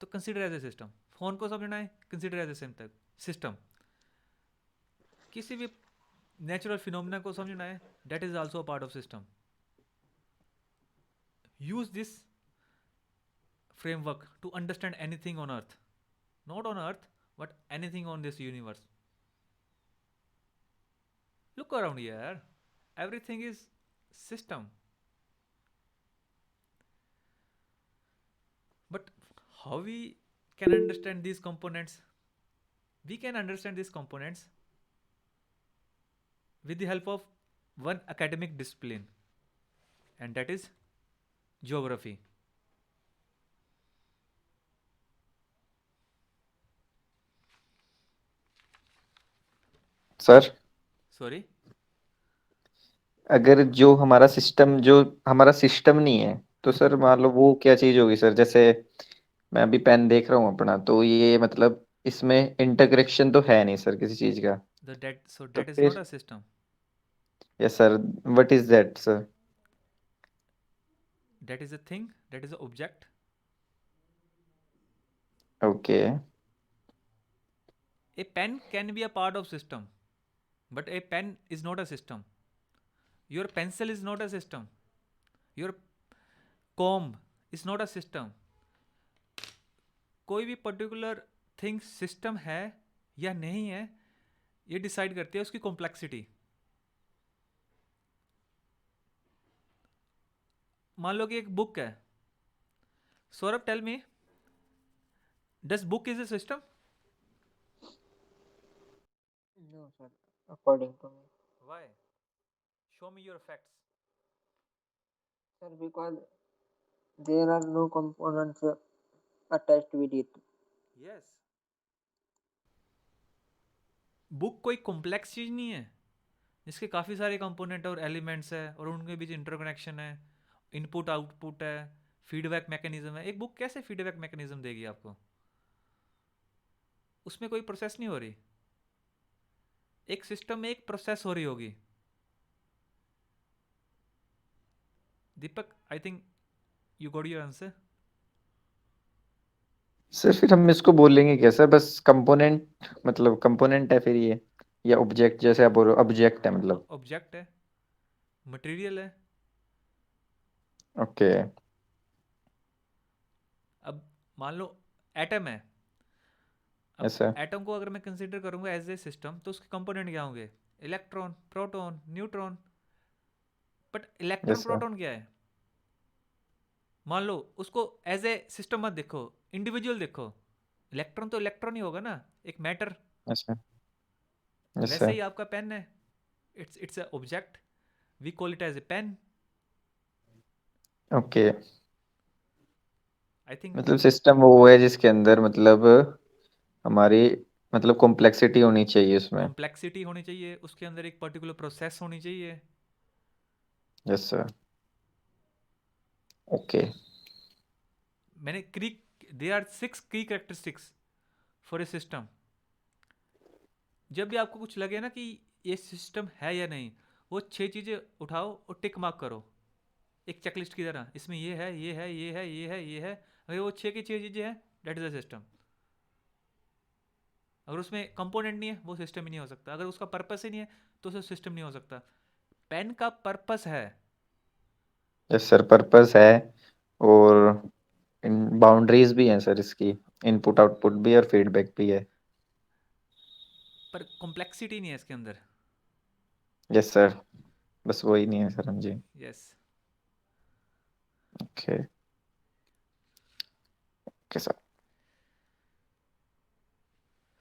तो consider as a system. Phone को समझना है, कंसिडर एज ए सिस्टम. किसी भी नेचुरल फिनोमिना को समझना है, that is also a part of system. Use this framework to understand anything on earth. Not on earth, but anything on this universe. Look around here, everything is system. But how we can understand these components? We can understand these components with the help of one academic discipline, and that is geography. Sir, Sorry? अगर जो हमारा सिस्टम नहीं है, तो सर मान लो वो क्या चीज होगी सर? जैसे मैं अभी पेन देख रहा हूँ अपना, तो ये मतलब इसमें इंटरकनेक्शन तो है नहीं सर किसी चीज का. So तो that is not फिर a system. Yes sir, what is that sir? That is a thing. That is an object. Okay. A pen can be a part of system, but a pen is not a system. Your pencil is not a system. Your comb is not a system. कोई भी पर्टिकुलर थिंग सिस्टम है या नहीं है, ये डिसाइड करती है उसकी कॉम्प्लेक्सिटी. मान लो कि एक बुक है. Saurabh, tell me, does book is a system? No sir, according to me. Why? show me your facts. Sir, because there are no components attached with it. Yes. Book कोई कॉम्प्लेक्स चीज नहीं है जिसके काफ़ी सारे कंपोनेंट और एलिमेंट्स है और उनके बीच इंटरकनेक्शन है, इनपुट आउटपुट है, फीडबैक मैकेनिज्म है। एक बुक कैसे फीडबैक मैकेनिज्म देगी आपको? उसमें कोई प्रोसेस नहीं हो रही। एक सिस्टम में एक प्रोसेस हो रही होगी। Deepak, I think you got your answer. Sir फिर हम इसको बोलेंगे क्या सर, बस कंपोनेंट, मतलब कंपोनेंट है फिर ये, या ऑब्जेक्ट, जैसे आप बोल रहे हो ऑब्जेक्ट है मतलब? ऑब्जेक्ट है, मटेरियल है। ओके। अब मान लो एटम है। अब ऐसा? एटम को अगर मैं कंसीडर करूंगा एज ए सिस्टम तो उसके कंपोनेंट क्या होंगे? Electron, proton, neutron. But electron ऐसा? प्रोटॉन क्या है? मान लो उसको एज ए सिस्टम मत देखो, इंडिविजुअल देखो। इलेक्ट्रॉन तो इलेक्ट्रॉन ही होगा ना, एक मैटर। ऐसा? वैसे ऐसा? ही आपका पेन है, it's a object, we call it as a pen. Okay. I think मतलब सिस्टम वो है जिसके अंदर मतलब हमारी मतलब कॉम्प्लेक्सिटी होनी चाहिए उसमें। कॉम्प्लेक्सिटी होनी चाहिए, उसके अंदर एक पर्टिकुलर प्रोसेस होनी चाहिए। Yes sir. ओके। मैंने दे आर 6 की कैरेक्टरिस्टिक्स फॉर ए सिस्टम। जब भी आपको कुछ लगे ना कि ये सिस्टम है या नहीं, वो 6 चीजें उठाओ और टिक मार्क करो एक चेकलिस्ट की तरह। इसमें ये है, ये है, ये है, ये है, ये है। अगर वो 6 की 6 चीजें हैं, दैट इज अ सिस्टम। अगर उसमें कंपोनेंट नहीं है, वो सिस्टम ही नहीं हो सकता। अगर उसका पर्पस ही नहीं है तो उसे सिस्टम नहीं हो सकता। पेन का पर्पस है, यस सर, पर्पस है। और बाउंड्रीज भी हैं सर इसकी, इनपुट आउटपुट भी और फीडबैक भी है। पर कॉम्प्लेक्सिटी नहीं है इसके अंदर। यस सर, बस वही नहीं है सर। हम जी। Yes. Okay. Okay sir.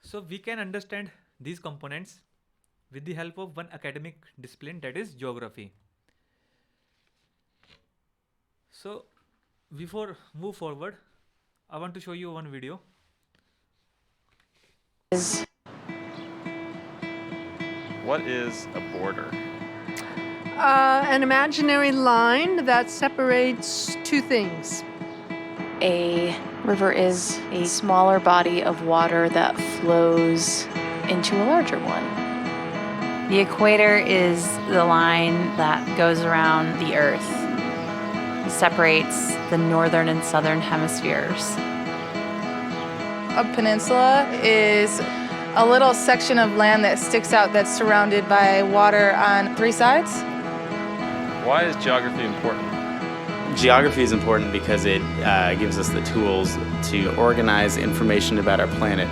So we can understand these components with the help of one academic discipline, that is geography. So before move forward, I want to show you one video. What is a border? An imaginary line that separates two things. A river is a smaller body of water that flows into a larger one. The equator is the line that goes around the Earth. It separates the northern and southern hemispheres. A peninsula is a little section of land that sticks out that's surrounded by water on 3 sides. Why is geography important? Geography is important because it gives us the tools to organize information about our planet.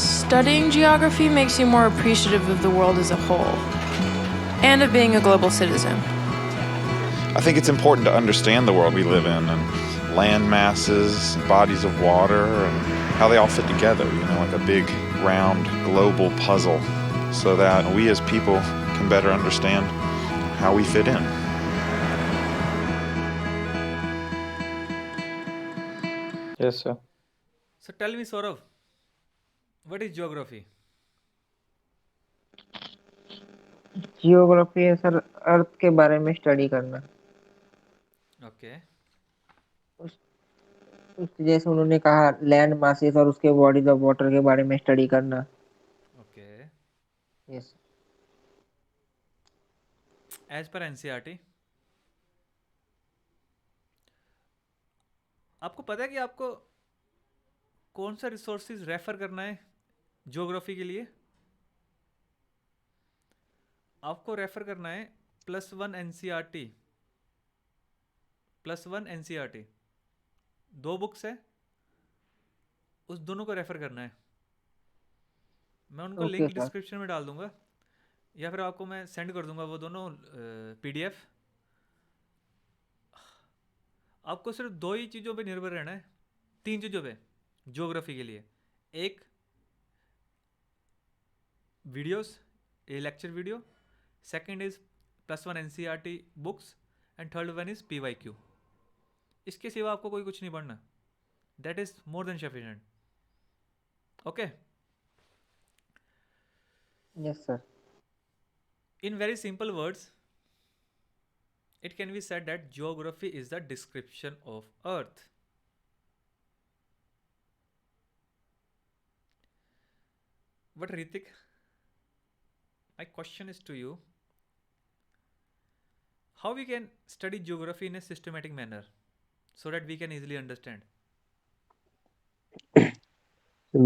Studying geography makes you more appreciative of the world as a whole and of being a global citizen. I think it's important to understand the world we live in and land masses, bodies of water, and how they all fit together, you know, like a big, round, global puzzle, so that we as people can better understand how we fit in. Yes sir. So tell me, Saurav, what is geography? Geography है सर, अर्थ के बारे में स्टडी करना। Okay. जैसे उन्होंने कहा लैंड मासेस और उसके बॉडीज ऑफ वाटर के बारे में स्टडी करना। Okay. Yes. As per NCERT, आपको पता है कि आपको कौन सा रिसोर्सेज रेफर करना है ज्योग्राफी के लिए? आपको रेफर करना है +1 NCERT, +1 NCERT। 2 बुक्स है, उस दोनों को रेफर करना है। मैं उनको ओके लिंक सर। डिस्क्रिप्शन में डाल दूंगा या फिर आपको मैं सेंड कर दूंगा वो दोनों PDF। आपको सिर्फ 2 ही चीज़ों पे निर्भर रहना है, 3 चीज़ों पे ज्योग्राफी के लिए। एक videos, A lecture video, second is +1 NCERT books and third one is PYQ. इसके सिवा आपको कोई कुछ नहीं पढ़ना. That is more than sufficient. Okay. Yes sir. In very simple words, it can be said that geography is the description of Earth. But Ritik, my question is to you: how we can study geography in a systematic manner so that we can easily understand?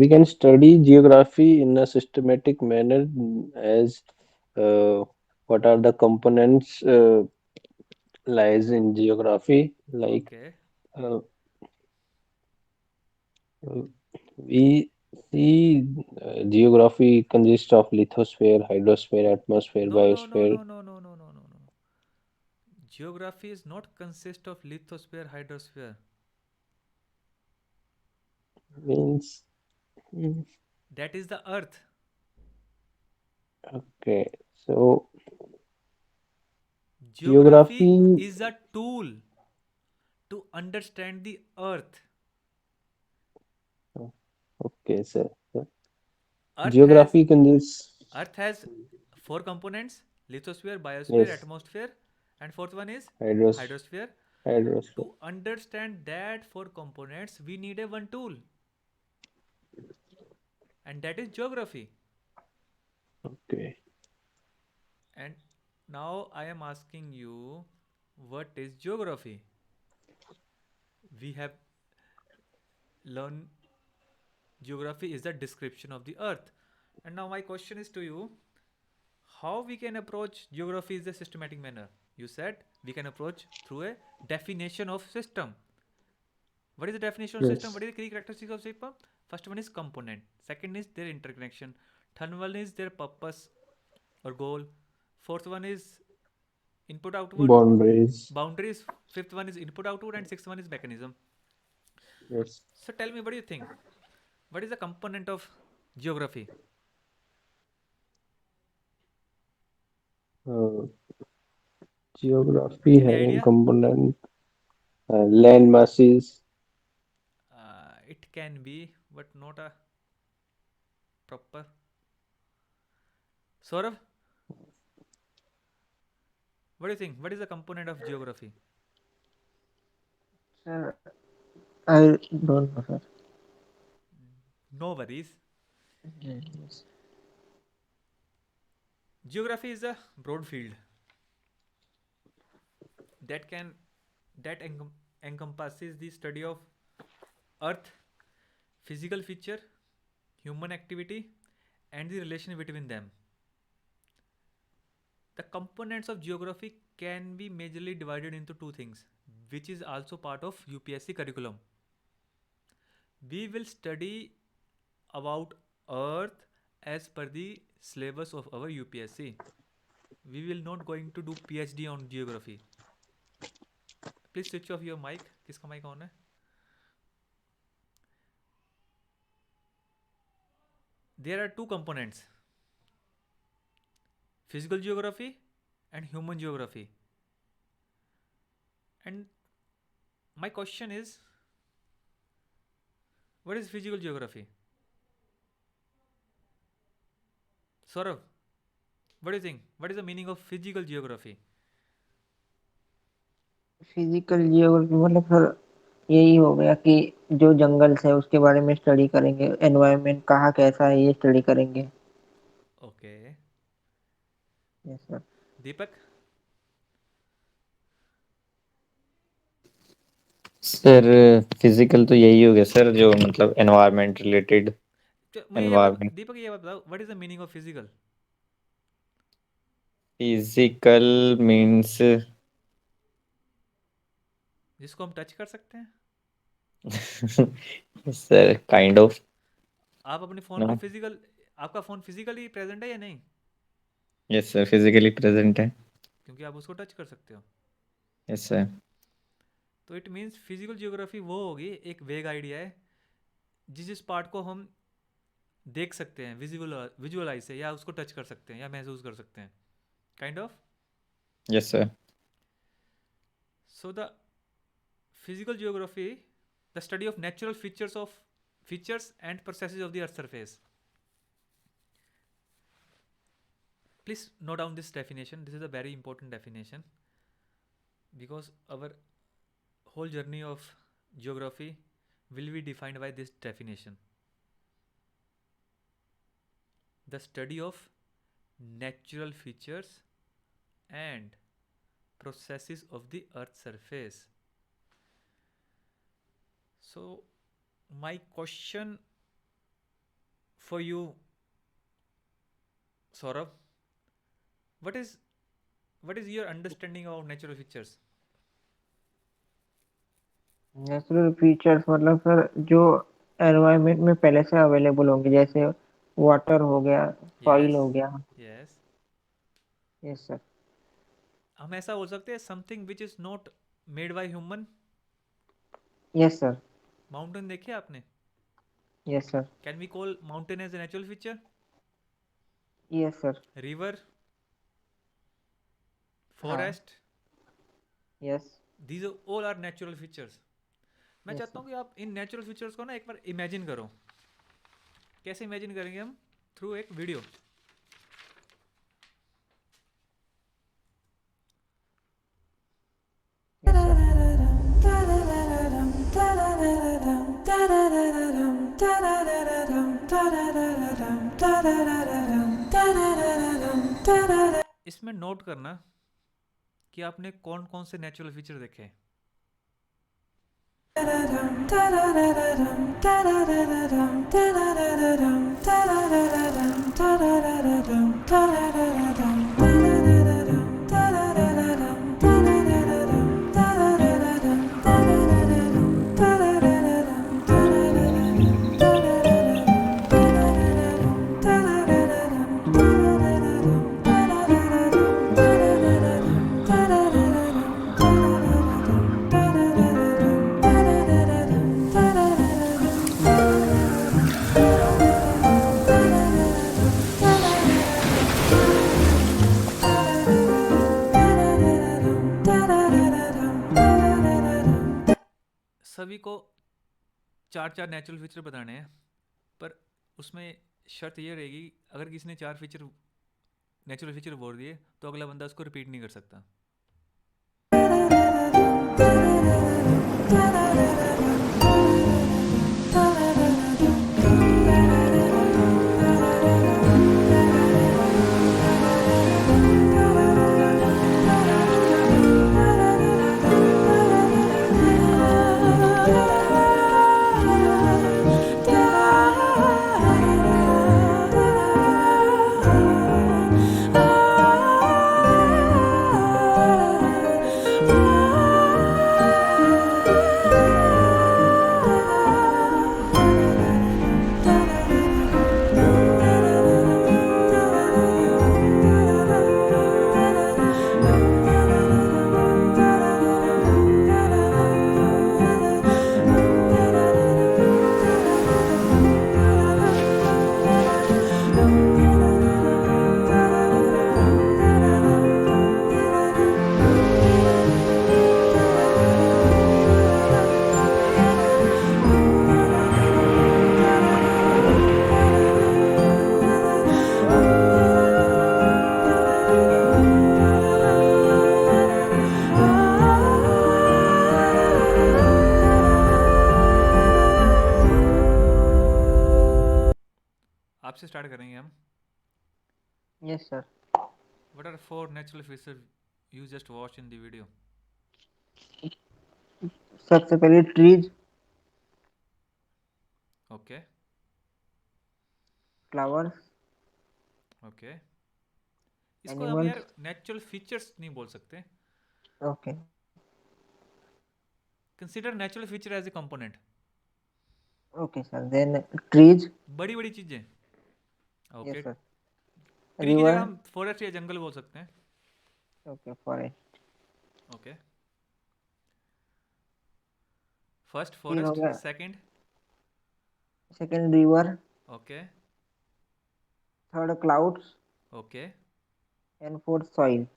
We can study geography in a systematic manner as what are the components lies in geography, like Okay. uh, we see geography consists of lithosphere, hydrosphere, atmosphere, No, no, no, biosphere. no, no, no, no, no, no, no. Geography is not consist of lithosphere, hydrosphere. Means That is the Earth. okay, so Geography geography. is a tool to understand the Earth. Okay, sir. Earth has Geography consists. Earth has 4 components: lithosphere, biosphere, Yes, atmosphere, and fourth one is hydros hydrosphere. hydrosphere. To understand that 4 components, we need a one tool, and that is geography. Okay. And now I am asking you, what is geography? We have learned geography is the description of the Earth. And now my question is to you: how we can approach geography in a systematic manner? You said we can approach through a definition of system. What is the definition of system? Yes. What is the key characteristics of system? First one is component. Second is their interconnection. Third one is their purpose or goal. Fourth one is input output Boundaries. boundaries. Fifth one is input output, and sixth one is mechanism. Yes. So tell me, what do you think? What is the component of geography? Uh, Geography Any having idea? component land masses. It can be, but not a proper. Saurav, what do you think? What is the component of geography? Sir, I don't know, sir. No worries. Yes. Geography is a broad field that encompasses the study of Earth, physical feature, human activity, and the relation between them. The components of geography can be majorly divided into two things, which is also part of UPSC curriculum. We will study about Earth as per the syllabus of our UPSC. We will not going to do PhD on geography. Please switch off your mic. किसका mic on है? There are two components: physical geography and human geography. And my question is, what is physical geography? Saurav, what do you think? What is the meaning of physical geography? Physical geography मतलब सर यही हो गया कि जो जंगल है उसके बारे में स्टडी करेंगे, एनवायरनमेंट कहाँ कैसा है ये स्टडी करेंगे. Okay. Yes sir. Deepak? Sir physical तो यही हो गया सर, जो मतलब एनवायरनमेंट रिलेटेड. मुझे एनवायरनमेंट दीपक ये बताओ, what is the meaning of physical? Physical means जिसको हम टच कर सकते हैं. Sir kind of. आप अपने फोन को फिजिकल, आपका फोन फिजिकली प्रेजेंट है या नहीं? यस सर, फिजिकली प्रेजेंट है. क्योंकि आप उसको टच कर सकते हो. Yes sir. तो इट मीन्स फिजिकल जियोग्राफी वो होगी, एक वेग आइडिया है जिस पार्ट को हम देख सकते हैं विजुअलाइज से, या उसको टच कर सकते हैं या महसूस कर सकते हैं. Kind of. Yes, sir. So the physical geography, the study of natural features and processes of the Earth's surface. Please note down this definition. This is a very important definition because our whole journey of geography will be defined by this definition. The study of natural features and processes of the Earth's surface. So my question for you, Saurabh, what is your understanding of natural features? Natural features मतलब सर जो एनवायरनमेंट में पहले से अवेलेबल होंगे, जैसे वाटर हो गया, सॉइल हो गया। Yes yes sir. हम ऐसा बोल सकते हैं something which is not made by human. Yes sir. Mountain देखे आपने? Yes sir. Can we call mountain as a natural feature? Yes sir. River, forest, yes, these all are natural features. मैं चाहता हूँ कि आप इन नेचुरल फीचर्स को ना एक बार इमेजिन करो। कैसे इमेजिन करेंगे हम? थ्रू एक वीडियो। इसमें नोट करना कि आपने कौन कौन से नेचुरल फीचर देखे। सभी को चार चार नेचुरल फीचर बताने हैं, पर उसमें शर्त ये रहेगी अगर किसी ने चार फीचर नेचुरल फीचर बोल दिए तो अगला बंदा उसको रिपीट नहीं कर सकता। आपसे स्टार्ट करेंगे हम। Yes sir. What are four natural features you just watched in the video? सबसे पहले ट्रीज, ओके फ्लावर्स, ओके। इसको हम यार नेचुरल फीचर्स नहीं बोल सकते। Okay. Consider natural feature as a component. Okay sir. Then trees, बड़ी बड़ी चीजें। Okay yes sir. ट्री की जगह हम फॉरेस्ट या जंगल बोल सकते हैं। Okay, forest. Okay first forest, second river, okay third clouds, okay and fourth soil.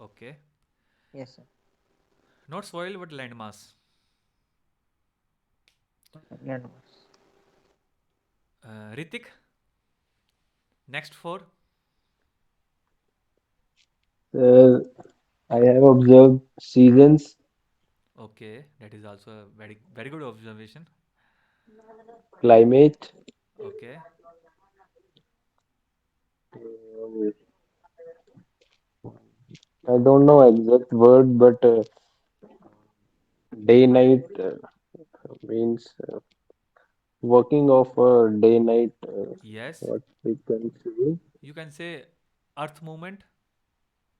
Okay. Yes, sir. Not soil, but landmass. Landmass. Ritik, next 4. I have observed seasons, Okay, that is also a very very good observation. climate. Okay. um, I don't know exact word, but day night means working of day night. Yes, What we can say, you can say earth movement.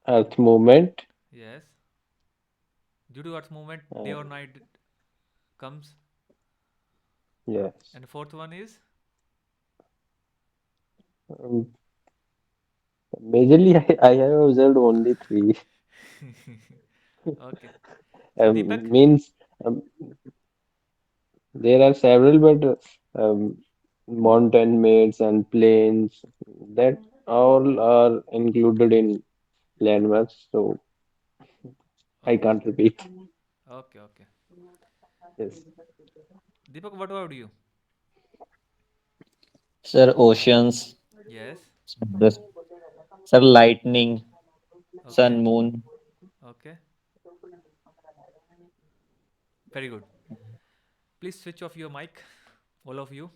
earth movement. Yes, due to earth movement, day Uh, or night comes. yes. And fourth one is Um, Majorly, I have observed only three. okay. So Deepak, Means um, there are several, but mountain mates and plains, that all are included in landmass, so I okay, can't repeat. okay, okay. Yes. Deepak, what about you? Sir, oceans, Yes. the sir, lightning, Okay. sun, moon. Okay. Very good. Please switch off your mic, all of you.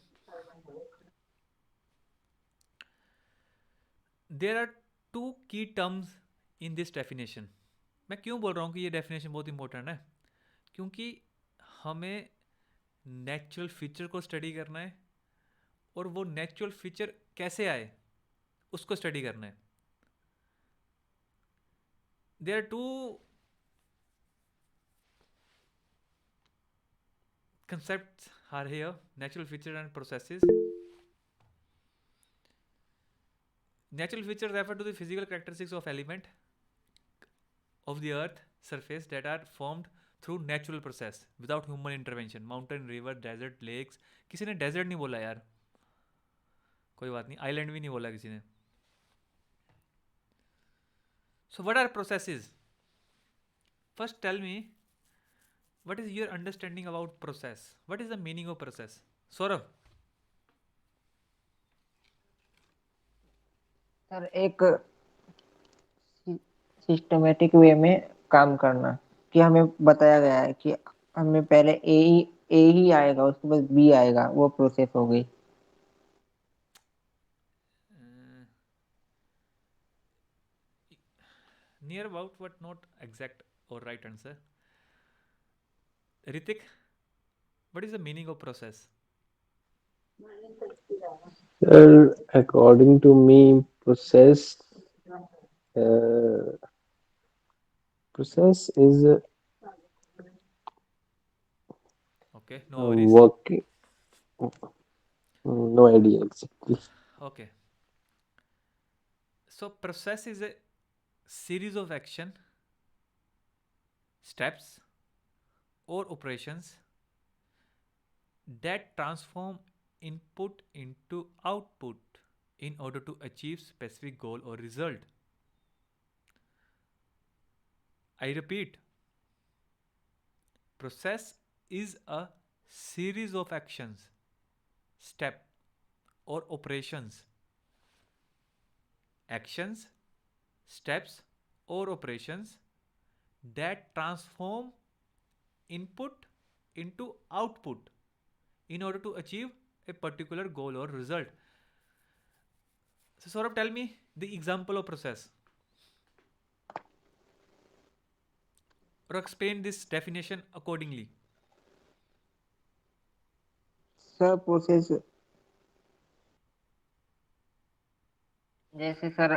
There are two key terms in this definition. मैं क्यों बोल रहा हूँ कि ये डेफिनेशन बहुत इंपॉर्टेंट है? क्योंकि हमें नेचुरल फीचर को स्टडी करना है और वो नेचुरल फीचर कैसे आए उसको स्टडी करना है. There are two concepts are here: natural feature and processes. Natural features refer to the physical characteristics of element of the earth surface that are formed through natural process without human intervention. Mountain, river, desert, lakes. किसी ने desert नहीं बोला यार, कोई बात नहीं. Island भी नहीं बोला किसी ने. So what are processes? First tell me, what is your understanding about process? What is the meaning of process? Saurabh. Sir एक सिस्टमेटिक वे में काम करना, कि हमें बताया गया है कि हमें पहले ए ही आएगा, उसके बाद बी आएगा, वो प्रोसेस हो गई. Near about, but not exact or right answer. Ritik, what is the meaning of process? According to me, uh, process is Okay, no worries. working. No idea exactly. Okay. So process is a series of action, steps, or operations that transform input into output in order to achieve specific goal or result. I repeat, process is a series of actions, step, or operations. Actions, steps, or operations that transform input into output in order to achieve a particular goal or result. So Saurabh, tell me the example of process, or explain this definition accordingly. Sir process जैसे सर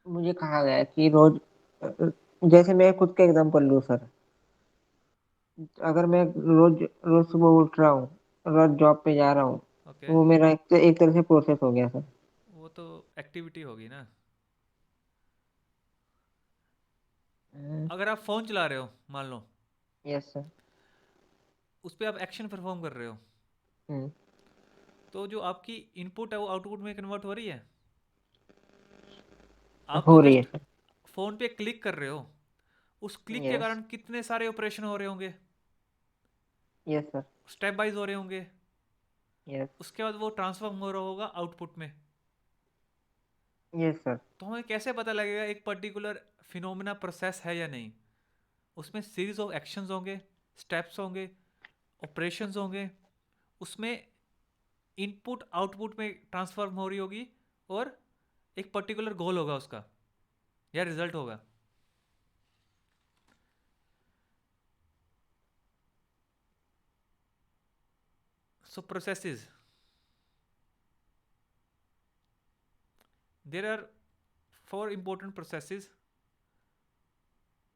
मुझे कहा गया है कि रोज, जैसे मैं खुद का एग्जांपल लूँ सर, अगर मैं रोज रोज सुबह उठ रहा हूँ, रोज जॉब पे जा रहा हूँ, Okay. तो वो मेरा एक तरह से प्रोसेस हो गया सर. वो तो एक्टिविटी होगी ना. अगर आप फोन चला रहे हो मान लो, यस सर. उस पर आप एक्शन परफॉर्म कर रहे हो, तो जो आपकी इनपुट है वो आउटपुट में कन्वर्ट हो रही है. आप हो तो रही है जस्ट सर. फोन पे क्लिक कर रहे हो, उस क्लिक के यस कारण कितने सारे ऑपरेशन हो रहे होंगे, यस सर स्टेप वाइज हो रहे होंगे, यस उसके बाद वो ट्रांसफॉर्म हो रहा होगा आउटपुट में। यस सर तो हमें कैसे पता लगेगा एक पर्टिकुलर फिनोमेना प्रोसेस है या नहीं? उसमें सीरीज ऑफ एक्शंस होंगे, स्टेप्स होंगे, ऑपरेशंस होंगे, उसमें इनपुट आउटपुट में ट्रांसफॉर्म हो रही होगी और एक पर्टिकुलर गोल होगा उसका या रिजल्ट होगा। सो processes, there are 4 important processes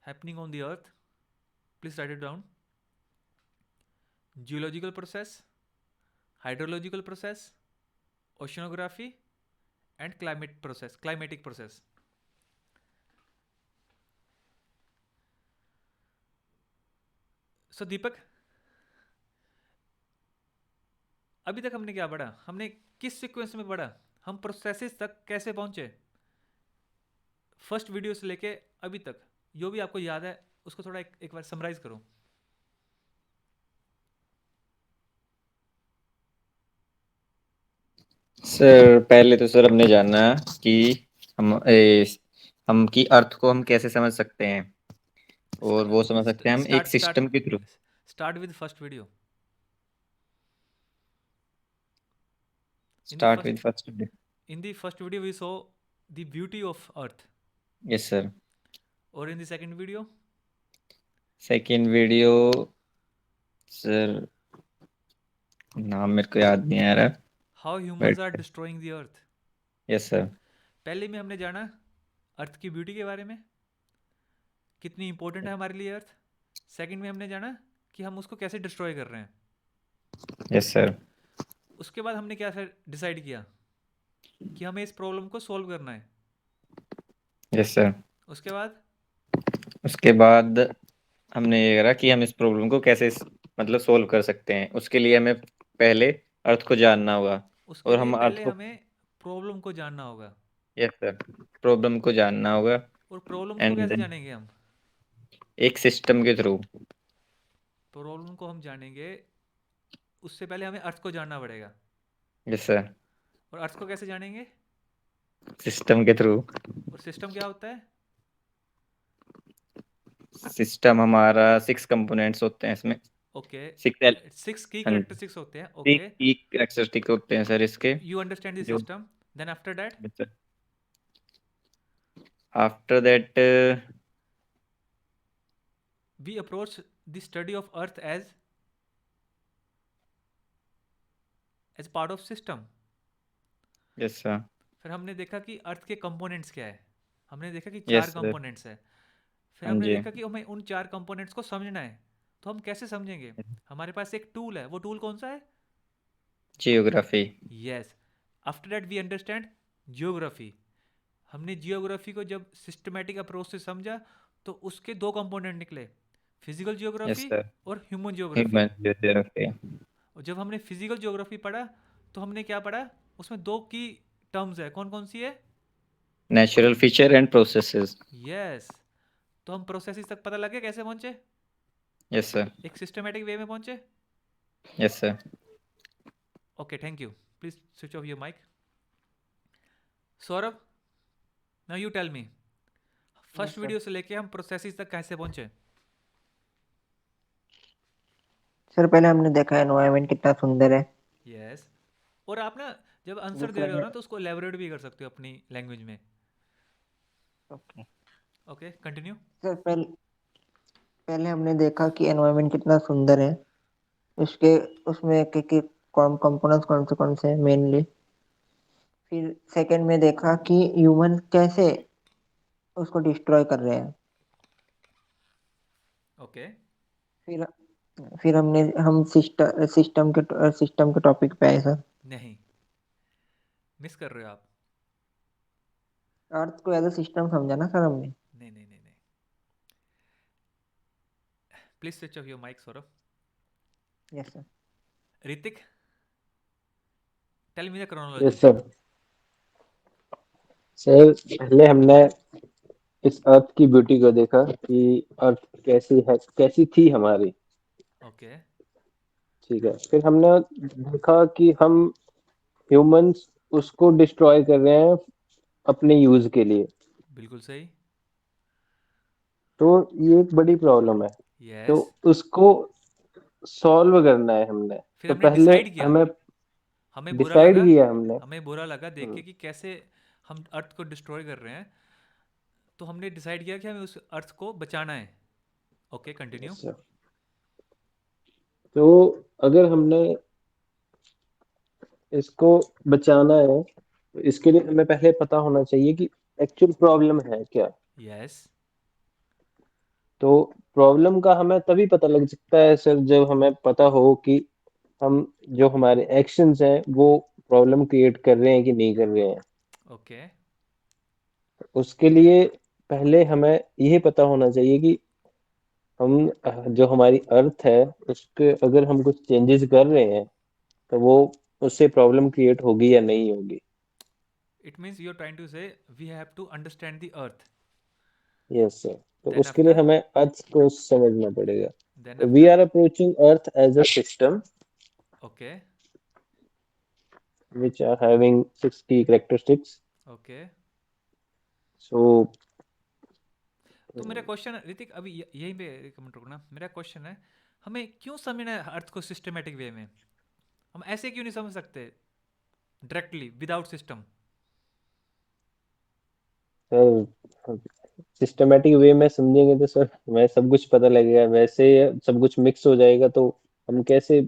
happening on the earth. Please write it down. Geological process, hydrological process, oceanography, and climatic process. So दीपक, अभी तक हमने क्या पढ़ा? हमने किस सीक्वेंस में पढ़ा? हम प्रोसेसेस तक कैसे पहुंचे? फर्स्ट वीडियो से लेके अभी तक जो भी आपको याद है उसको थोड़ा एक बार समराइज करो। सर पहले तो सर हमने जाना कि हम की अर्थ को हम कैसे समझ सकते हैं, और वो समझ सकते हैं हम एक सिस्टम के through. Start with first video. Start with first. In the first video we saw the beauty of earth. Yes sir. और in the second video? Second video sir नाम मेरे को याद नहीं आ रहा। How humans are destroying the earth. Yes sir. पहले में हमने जाना अर्थ की ब्यूटी के बारे में, कितनी इंपॉर्टेंट है हमारे लिए अर्थ। सेकंड में हमने जाना कि हम उसको कैसे डिस्ट्रॉय कर रहे हैं। Yes sir. उसके बाद हमने क्या फिर डिसाइड किया कि हमें इस प्रॉब्लम को सॉल्व करना है। Yes sir. उसके बाद हमने ये करा कि हम इस प्रॉब्लम को कैसे मतलब सोल्व कर सकते हैं। उसके लिए हमें पहले अर्थ को जानना होगा, और हम पहले हमें प्रॉब्लम को जानना होगा। यस सर, प्रॉब्लम को जानना होगा। और प्रॉब्लम को कैसे जानेंगे हम? एक सिस्टम के थ्रू। प्रॉब्लम को हम जानेंगे, उससे पहले हमें अर्थ को जानना पड़ेगा। Yes sir. और अर्थ को कैसे जानेंगे? सिस्टम के थ्रू। और सिस्टम क्या होता है? सिस्टम हमारा 6 कंपोनेंट्स होते हैं इसमें। ओके, 6 की कैरेक्टरिस्टिक्स होते हैं। ओके, की कैरेक्टरिस्टिक्स होते हैं सर इसके। You understand the system, then after that we approach the study of earth as part of system. Yes sir. फिर हमने देखा कि अर्थ के कंपोनेंट्स क्या है। हमने देखा कि 4 कंपोनेंट्स है। फिर हमने देखा कि हमें उन 4 कंपोनेंट्स को समझना है। तो हम कैसे समझेंगे? हमारे पास एक टूल है। वो टूल कौन सा है? Geography. Yes. After that we understand geography. हमने जियोग्राफी को जब सिस्टमैटिक अप्रोच से समझा तो उसके 2 कंपोनेंट निकले, फिजिकल जियोग्राफी और ह्यूमन जियोग्राफी। और जब हमने फिजिकल जियोग्राफी पढ़ा तो हमने क्या पढ़ा? उसमें 2 की टर्म्स है। कौन कौन सी है? Natural feature and processes. Yes. तो हम प्रोसेसेस तक पता लगे कैसे पहुंचे? Yes sir. एक सिस्टमैटिक वे में पहुंचे। Yes sir. Okay, thank you. Please switch off your mic. Saurabh, now you tell me, first video से लेके हम प्रोसेसेस तक कैसे पहुंचे? सर पहले हमने देखा एनवायरनमेंट कितना सुंदर है। यस। और आप ना जब आंसर दे रहे हो ना तो उसको एलैबोरेट भी कर सकते हो अपनी लैंग्वेज में। Okay okay, continue. सर पहले हमने देखा कि एनवायरनमेंट कितना सुंदर है, उसमें के कंपोनेंट्स कौन से मेनली। फिर सेकंड में देखा कि ह्यूमन कैसे उसको डिस्ट्रॉय कर रहे हैं। ओके। फिर हम सिस्टम के टॉपिक पे आए सर। नहीं, मिस कर रहे हो आप। अर्थ को एज अ सिस्टम समझा ना सर हमने। नहीं। Please switch off your mic Saurabh. Yes sir. Ritik, tell me the chronology. Yes sir. Sir पहले हमने इस अर्थ की ब्यूटी को देखा कि अर्थ कैसी है, कैसी थी हमारी। ओके ठीक है, फिर हमने देखा कि हम ह्यूमंस उसको डिस्ट्रॉय कर रहे हैं अपने यूज के लिए। बिल्कुल सही। तो ये एक बड़ी प्रॉब्लम है, तो यस उसको सॉल्व करना है हमने। फिर तो हमने पहले डिसाइड किया, हमें हमें बुरा डिसाइड लगा, किया हमने। हमें बुरा लगा देख हम्म, के कि कैसे हम अर्थ को डिस्ट्रॉय कर रहे हैं। तो हमने डिसाइड किया कि हमें उस अर्थ को बचाना है। Okay continue. yes, sir। तो अगर हमने इसको बचाना है तो इसके लिए हमें पहले पता होना चाहिए कि एक्चुअल प्रॉब्लम है क्या। यस तो प्रॉब्लम का हमें तभी पता लग सकता है सर जब हमें पता हो कि हम जो हमारे एक्शंस हैं वो प्रॉब्लम क्रिएट कर रहे हैं कि नहीं कर रहे हैं। ओके उसके लिए पहले हमें यह पता होना चाहिए कि हम जो हमारी अर्थ है उसके अगर हम कुछ चेंजेस कर रहे हैं तो वो उससे प्रॉब्लम क्रिएट होगी या नहीं होगी। It means you are trying to say we have to understand the earth. Yes sir. तो देन उसके लिए आफ्टर हमें अर्थ को समझना पड़ेगा। देन तो we after are approaching earth as a system okay which are having 6 key characteristics. Okay. So तो मेरा क्वेश्चन ऋतिक अभी यहीं पे एक मिनट रुकना। मेरा क्वेश्चन है हमें क्यों समझना है अर्थ को सिस्टमेटिक वे में? हम ऐसे क्यों नहीं समझ सकते directly without system? Sir systematic way में समझेंगे तो सर हमें सब कुछ पता लगेगा, वैसे सब कुछ मिक्स हो जाएगा तो हम कैसे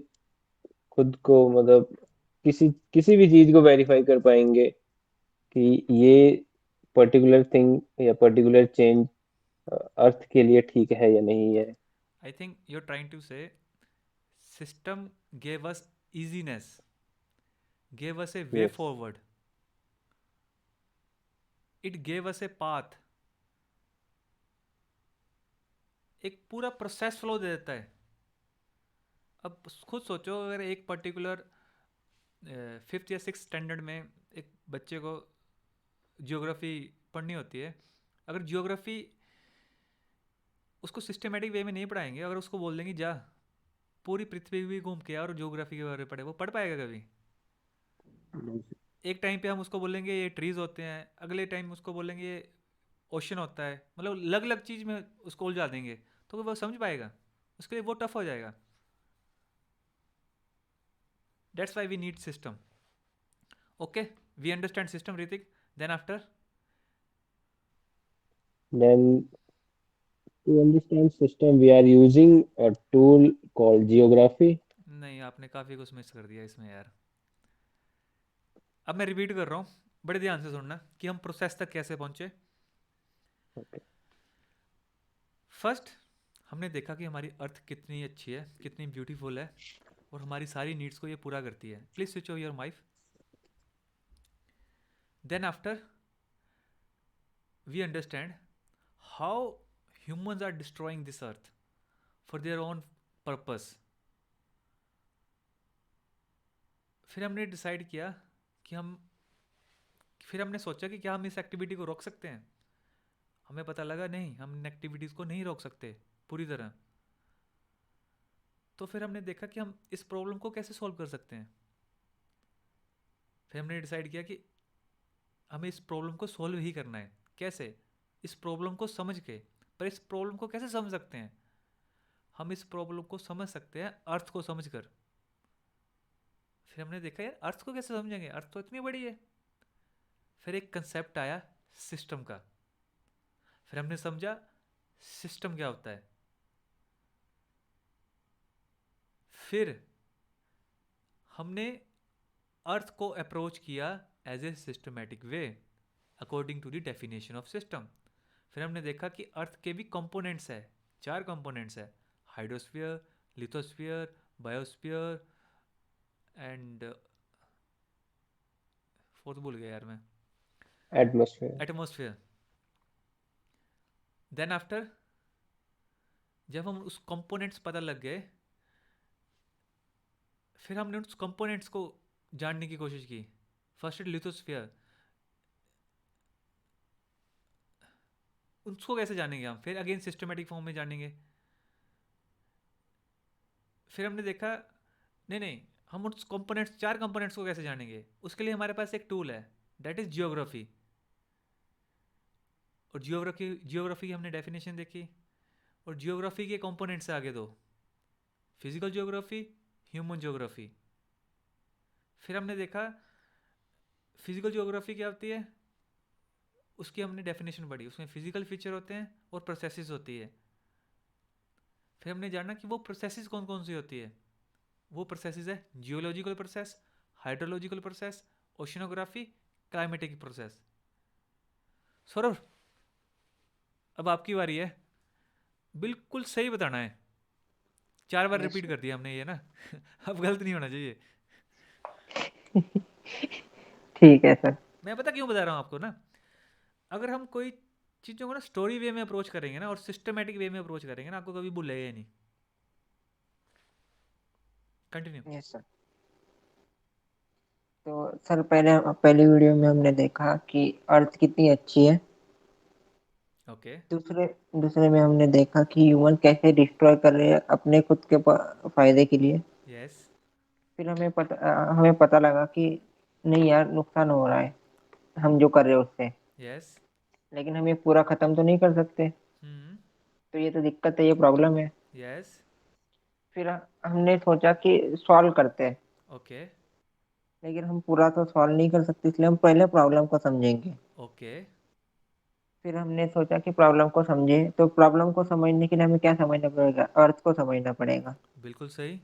खुद को मतलब किसी किसी भी चीज को वेरीफाई कर पाएंगे कि ये पर्टिकुलर थिंग या पर्टिकुलर चेंज अर्थ के लिए ठीक है या नहीं है। I think you are trying to say system gave us easiness, gave us a way yes forward, it gave us a path, एक पूरा प्रोसेस फ्लो दे देता है। अब खुद सोचो अगर एक पर्टिकुलर फिफ्थ या सिक्स स्टैंडर्ड में एक बच्चे को जियोग्राफी पढ़नी होती है, अगर जियोग्राफी उसको सिस्टमेटिक वे में नहीं पढ़ाएंगे, अगर उसको बोल देंगे जा पूरी पृथ्वी भी घूम के और जियोग्राफी के बारे में पढ़े, वो पढ़ पाएगा कभी? एक टाइम पे हम उसको बोलेंगे ये ट्रीज होते हैं, अगले टाइम उसको बोलेंगे ये ओशन होता है, मतलब अलग अलग चीज़ में उसको उलझा देंगे तो वो समझ पाएगा? उसके लिए वो टफ हो जाएगा। That's why we need system. Okay we understand system Ritik, then after then to understand system we are using a tool called geography. नहीं, आपने काफ़ी कुछ मिस कर दिया इसमें यार। अब मैं रिपीट कर रहा हूँ, बड़े ध्यान से सुनना कि हम प्रोसेस तक कैसे पहुंचे। Okay. फर्स्ट हमने देखा कि हमारी अर्थ कितनी अच्छी है, कितनी ब्यूटीफुल है और हमारी सारी नीड्स को ये पूरा करती है। Please switch off your mic. Then after we understand how humans are destroying this earth for their own purpose. फिर हमने डिसाइड किया कि फिर हमने सोचा कि क्या हम इस एक्टिविटी को रोक सकते हैं? हमें पता लगा नहीं, हम इन एक्टिविटीज़ को नहीं रोक सकते पूरी तरह। तो फिर हमने देखा कि हम इस प्रॉब्लम को कैसे सॉल्व कर सकते हैं। फिर हमने डिसाइड किया कि हमें इस प्रॉब्लम को सॉल्व ही करना है। कैसे? इस प्रॉब्लम को समझ के। पर इस प्रॉब्लम को कैसे समझ सकते हैं? हम इस प्रॉब्लम को समझ सकते हैं अर्थ को समझकर। फिर हमने देखा यार अर्थ को कैसे समझेंगे, अर्थ तो इतनी बड़ी है। फिर एक कंसेप्ट आया सिस्टम का। फिर हमने समझा सिस्टम क्या होता है। फिर हमने अर्थ को अप्रोच किया as a systematic way according to the definition of system. फिर हमने देखा कि अर्थ के भी कंपोनेंट्स है, 4 कंपोनेंट्स है, hydrosphere, lithosphere, biosphere and fourth भूल गया यार मैं, एटमॉस्फेयर। देन आफ्टर जब हम उस कंपोनेंट्स पता लग गए, फिर हमने उस कंपोनेंट्स को जानने की कोशिश की। फर्स्ट लिथोस्फीयर, उसको कैसे जानेंगे हम? फिर अगेन सिस्टमेटिक फॉर्म में जानेंगे। फिर हमने देखा नहीं, हम उस कंपोनेंट्स, 4 कंपोनेंट्स को कैसे जानेंगे? उसके लिए हमारे पास एक टूल है, दैट इज जियोग्राफी। और जियोग्राफी की हमने डेफिनेशन देखी। और जियोग्राफी के कंपोनेंट्स से आगे दो, फिजिकल जियोग्राफी, ह्यूमन जियोग्राफी। फिर हमने देखा फिजिकल जियोग्राफी क्या होती है, उसकी हमने डेफिनेशन पढ़ी। उसमें फिजिकल फीचर होते हैं और प्रोसेसेस होती है। फिर हमने जाना कि वो प्रोसेसेस कौन कौन सी होती है। वो प्रोसेसेस है geological process, hydrological process, oceanography, climatic process. Saurabh, अब आपकी बारी है, बिल्कुल सही बताना है। 4 बार रिपीट कर दिया हमने ये ना। अब गलत नहीं होना चाहिए। ठीक है सर। मैं पता क्यों बता रहा हूँ आपको ना, अगर हम कोई चीज़ों को ना स्टोरी वे में अप्रोच करेंगे ना और सिस्टमेटिक वे में अप्रोच करेंगे ना, आपको कभी भूलेगा ही नहीं। कंटिन्यू। Yes sir. तो सर पहली वीडियो में हमने देखा कि अर्थ कितनी अच्छी है। ओके। दूसरे में हमने देखा कि ह्यूमन कैसे डिस्ट्रॉय कर रहे हैं अपने खुद के फायदे के लिए। यस। फिर हमें पता लगा कि नहीं यार, नुकसान हो रहा है हम जो कर रहे हैं उससे, यस। लेकिन हम ये पूरा खत्म तो नहीं कर सकते। तो ये तो दिक्कत है, ये प्रॉब्लम है। यस। फिर हमने सोचा कि सॉल्व करते हैं, ओके। लेकिन हम पूरा तो सॉल्व नहीं कर सकते, इसलिए हम पहले प्रॉब्लम को समझेंगे। ओके। फिर हमने सोचा कि प्रॉब्लम को समझे, तो प्रॉब्लम को समझने के लिए हमें क्या समझना पड़ेगा? अर्थ को समझना पड़ेगा। बिल्कुल सही।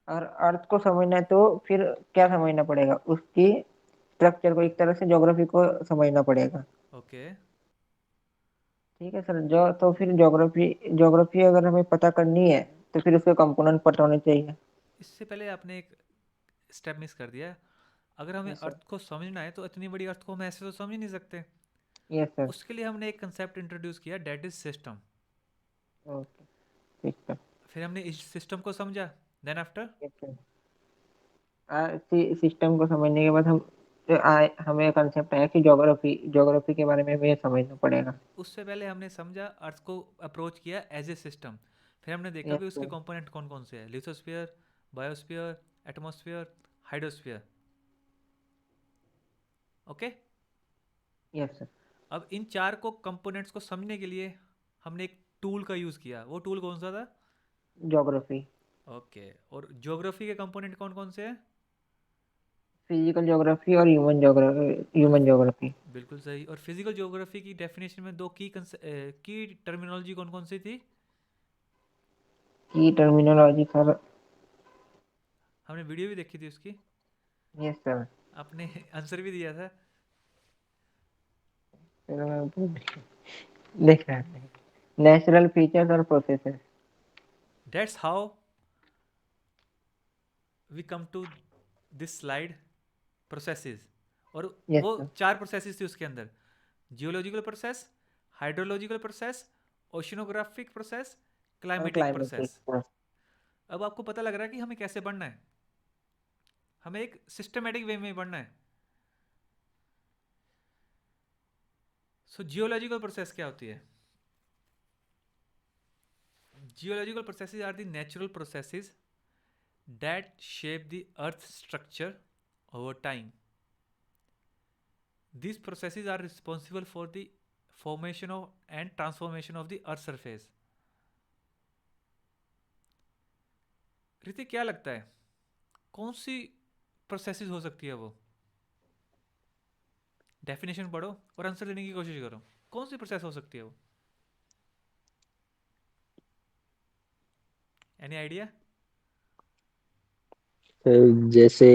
और अर्थ को समझना है तो फिर क्या समझना पड़ेगा? उसकी स्ट्रक्चर को, एक तरह से ज्योग्राफी को समझना पड़ेगा। ओके। ठीक है सर। तो फिर ज्योग्राफी अगर हमें पता करनी है तो फिर उसके कंपोनेंट पता होने चाहिए। इससे पहले आपने एक स्टेप मिस कर दिया। अगर हमें यस सर। अर्थ को समझना है तो इतनी बड़ी अर्थ को हम ऐसे तो समझ ही नहीं सकते। Yes sir. उसके लिए हमने एक कंसेप्ट इंट्रोड्यूस किया, डेट इज सिस्टम। ओके, ठीक है। फिर हमने इस सिस्टम को समझा, देन आफ्टर सिस्टम को समझने के बाद हमें कंसेप्ट आया कि ज्योग्राफी के बारे में हमें समझना पड़ेगा। उससे पहले हमने समझा अर्थ को अप्रोच किया एज ए सिस्टम। फिर हमने देखा यस भी उसके सर। कंपोनेंट कौन कौन से हैं, lithosphere, biosphere, atmosphere, hydrosphere. Okay. Yes sir. अब इन 4 को कंपोनेंट्स को समझने के लिए हमने एक टूल का यूज़ किया। वो टूल कौन सा था? ज्योग्राफी। ओके। और ज्योग्राफी के कंपोनेंट कौन कौन से हैं? फिजिकल ज्योग्राफी और और ह्यूमन ज्योग्राफी। बिल्कुल सही। और फिजिकल ज्योग्राफी की डेफिनेशन में 2 की टर्मिनोलॉजी कौन कौन सी थी? की टर्मिनोलॉजी सर। हमने वीडियो भी देखी थी उसकी। Yes sir. आपने आंसर भी दिया था। देख रहे हैं, नेचुरल फीचर्स और processes. That's how we come to this slide, processes. और यस वो सर। 4 प्रोसेसेस थी उसके अंदर, geological process, hydrological process, oceanographic process, और क्लाइमेटिक क्लाइमेटिक। प्रोसेस। अब आपको पता लग रहा है कि हमें कैसे पढ़ना है। हमें एक सिस्टमेटिक वे में पढ़ना है। सो जियोलॉजिकल प्रोसेस क्या होती है? Geological processes are the natural processes that shape the earth's structure over time. These processes are responsible for the formation of and transformation of the earth surface. Hrithik, क्या लगता है कौन सी प्रोसेसेस हो सकती है? वो डेफिनेशन पढ़ो और आंसर देने की कोशिश करो। कौन सी प्रोसेस हो सकती है वो? Any idea? जैसे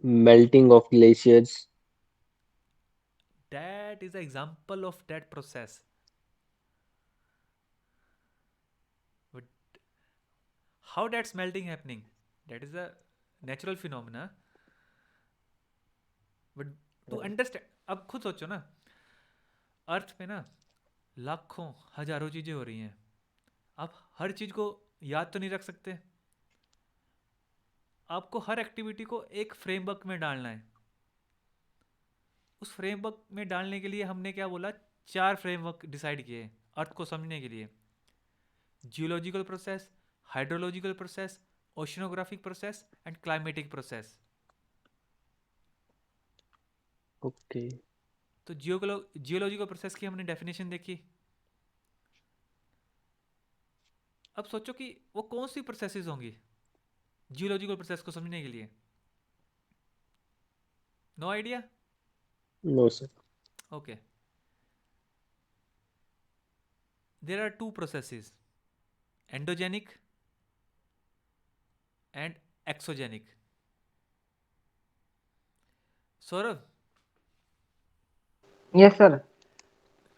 melting of glaciers. That is an example of that process. But how that's melting happening? That is a natural phenomena. But to understand, अब खुद सोचो ना, अर्थ पे ना लाखों हजारों चीजें हो रही हैं। आप हर चीज को याद तो नहीं रख सकते। आपको हर एक्टिविटी को एक फ्रेमवर्क में डालना है। उस फ्रेमवर्क में डालने के लिए हमने क्या बोला, 4 फ्रेमवर्क डिसाइड किए अर्थ को समझने के लिए: geological process, hydrological process, oceanographic process and climatic process. Okay. तो जियोलॉजिकल प्रोसेस की हमने डेफिनेशन देखी। अब सोचो कि वो कौन सी प्रोसेसेस होंगी जियोलॉजिकल प्रोसेस को समझने के लिए। No idea? No sir. Okay, there are 2 processes, endogenic and exogenic. Saurabh, yes sir.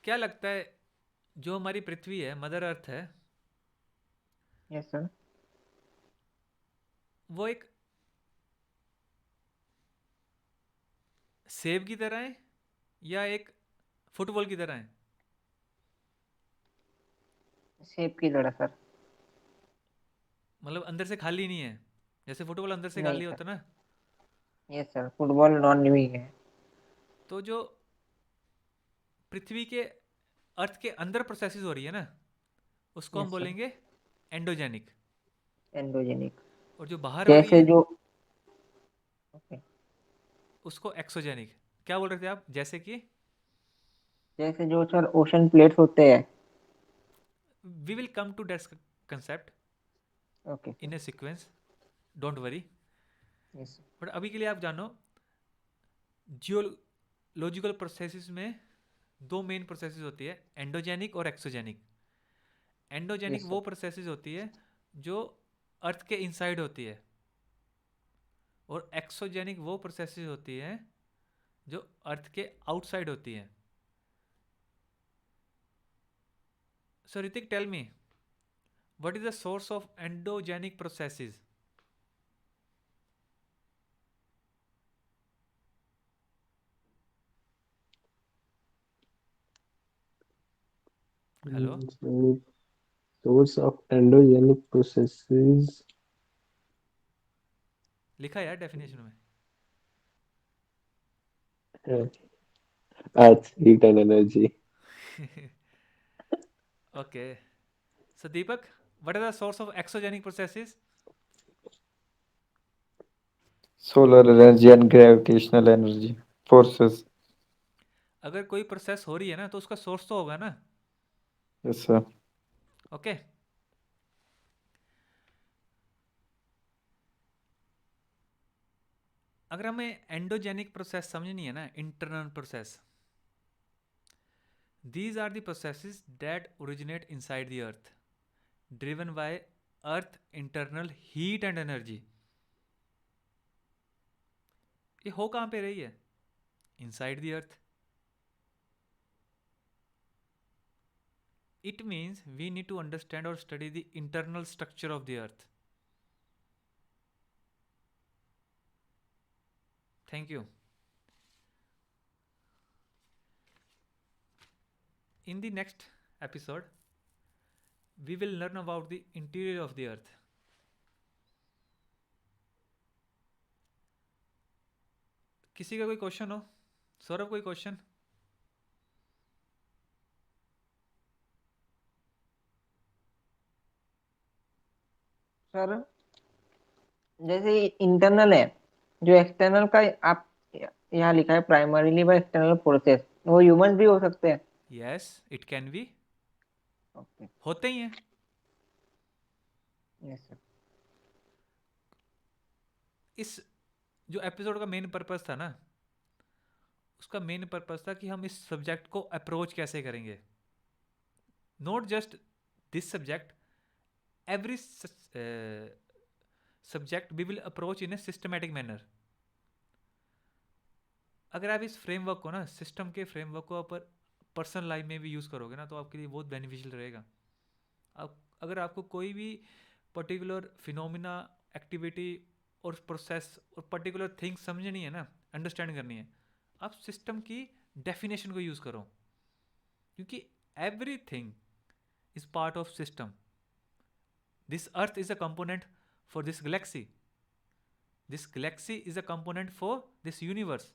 क्या लगता है जो हमारी पृथ्वी है, मदर अर्थ है, यस सर। वो एक सेब की तरह है या एक फुटबॉल की तरह है? सेब की तरह सर। मतलब अंदर से खाली नहीं है, जैसे फुटबॉल अंदर से नहीं खाली सर। होता ना। Yes sir, football non living है। तो जो पृथ्वी के अर्थ के अंदर प्रोसेसेस हो रही है ना, उसको हम यस सर। बोलेंगे एंडोजेनिक। एंडोजेनिक। और जो बाहर हो रही जैसे है जो ओके, उसको एक्सोजेनिक। क्या बोल रहे थे आप? जैसे कि जैसे जो सर ओशन प्लेट्स होते हैं। We will come to that concept okay in a sequence, don't worry. Yes but अभी के लिए आप जानो, जियोलॉजिकल प्रोसेसेस में 2 मेन प्रोसेसेस होती है, एंडोजेनिक और एक्सोजेनिक। एंडोजेनिक यस वो सर। प्रोसेसेस होती है जो अर्थ के इनसाइड होती है, और एक्सोजेनिक वो प्रोसेसेस होती है जो अर्थ के आउटसाइड होती है। So Hrithik, tell me, what is the source of endogenic processes? Hello, source of endogenic processes. लिखा है यार डेफिनेशन में। Earth heat and energy. Okay, so Deepak, what are the source of exogenic processes? Solar energy and gravitational energy forces. अगर कोई प्रोसेस हो रही है ना तो उसका सोर्स तो होगा ना। Yes sir. ओके, अगर हमें एंडोजेनिक प्रोसेस समझनी है ना, internal process, these are the processes that originate inside the earth, driven by earth internal heat and energy। ये हो कहाँ पे रही है? inside the earth। it means we need to understand or study the internal structure of the earth। thank you। in the next episode we will learn about the interior of the earth। किसी का कोई क्वेश्चन हो? सौरभ, कोई क्वेश्चन? सर जैसे इंटरनल है, जो एक्सटर्नल का आप यहाँ लिखा है प्राइमरीली बाय एक्सटर्नल फोर्सेस, वो ह्यूमंस भी हो सकते हैं। Yes, it can be, okay होते ही हैं। Yes sir. इस जो एपिसोड का मेन पर्पस था ना, उसका मेन पर्पस था कि हम इस सब्जेक्ट को अप्रोच कैसे करेंगे। Not just this subject, every subject we will approach in a systematic manner. अगर आप इस फ्रेमवर्क को ना, सिस्टम के फ्रेमवर्क को आप पर्सनल लाइफ में भी यूज़ करोगे ना, तो आपके लिए बहुत बेनिफिशियल रहेगा। आप अगर आपको कोई भी पर्टिकुलर फिनोमिना, एक्टिविटी और प्रोसेस और पर्टिकुलर थिंग समझनी है ना, अंडरस्टैंड करनी है, आप सिस्टम की डेफिनेशन को यूज़ करो, क्योंकि everything is part of system. This earth is a component for this Galaxy, this Galaxy is a component for this universe,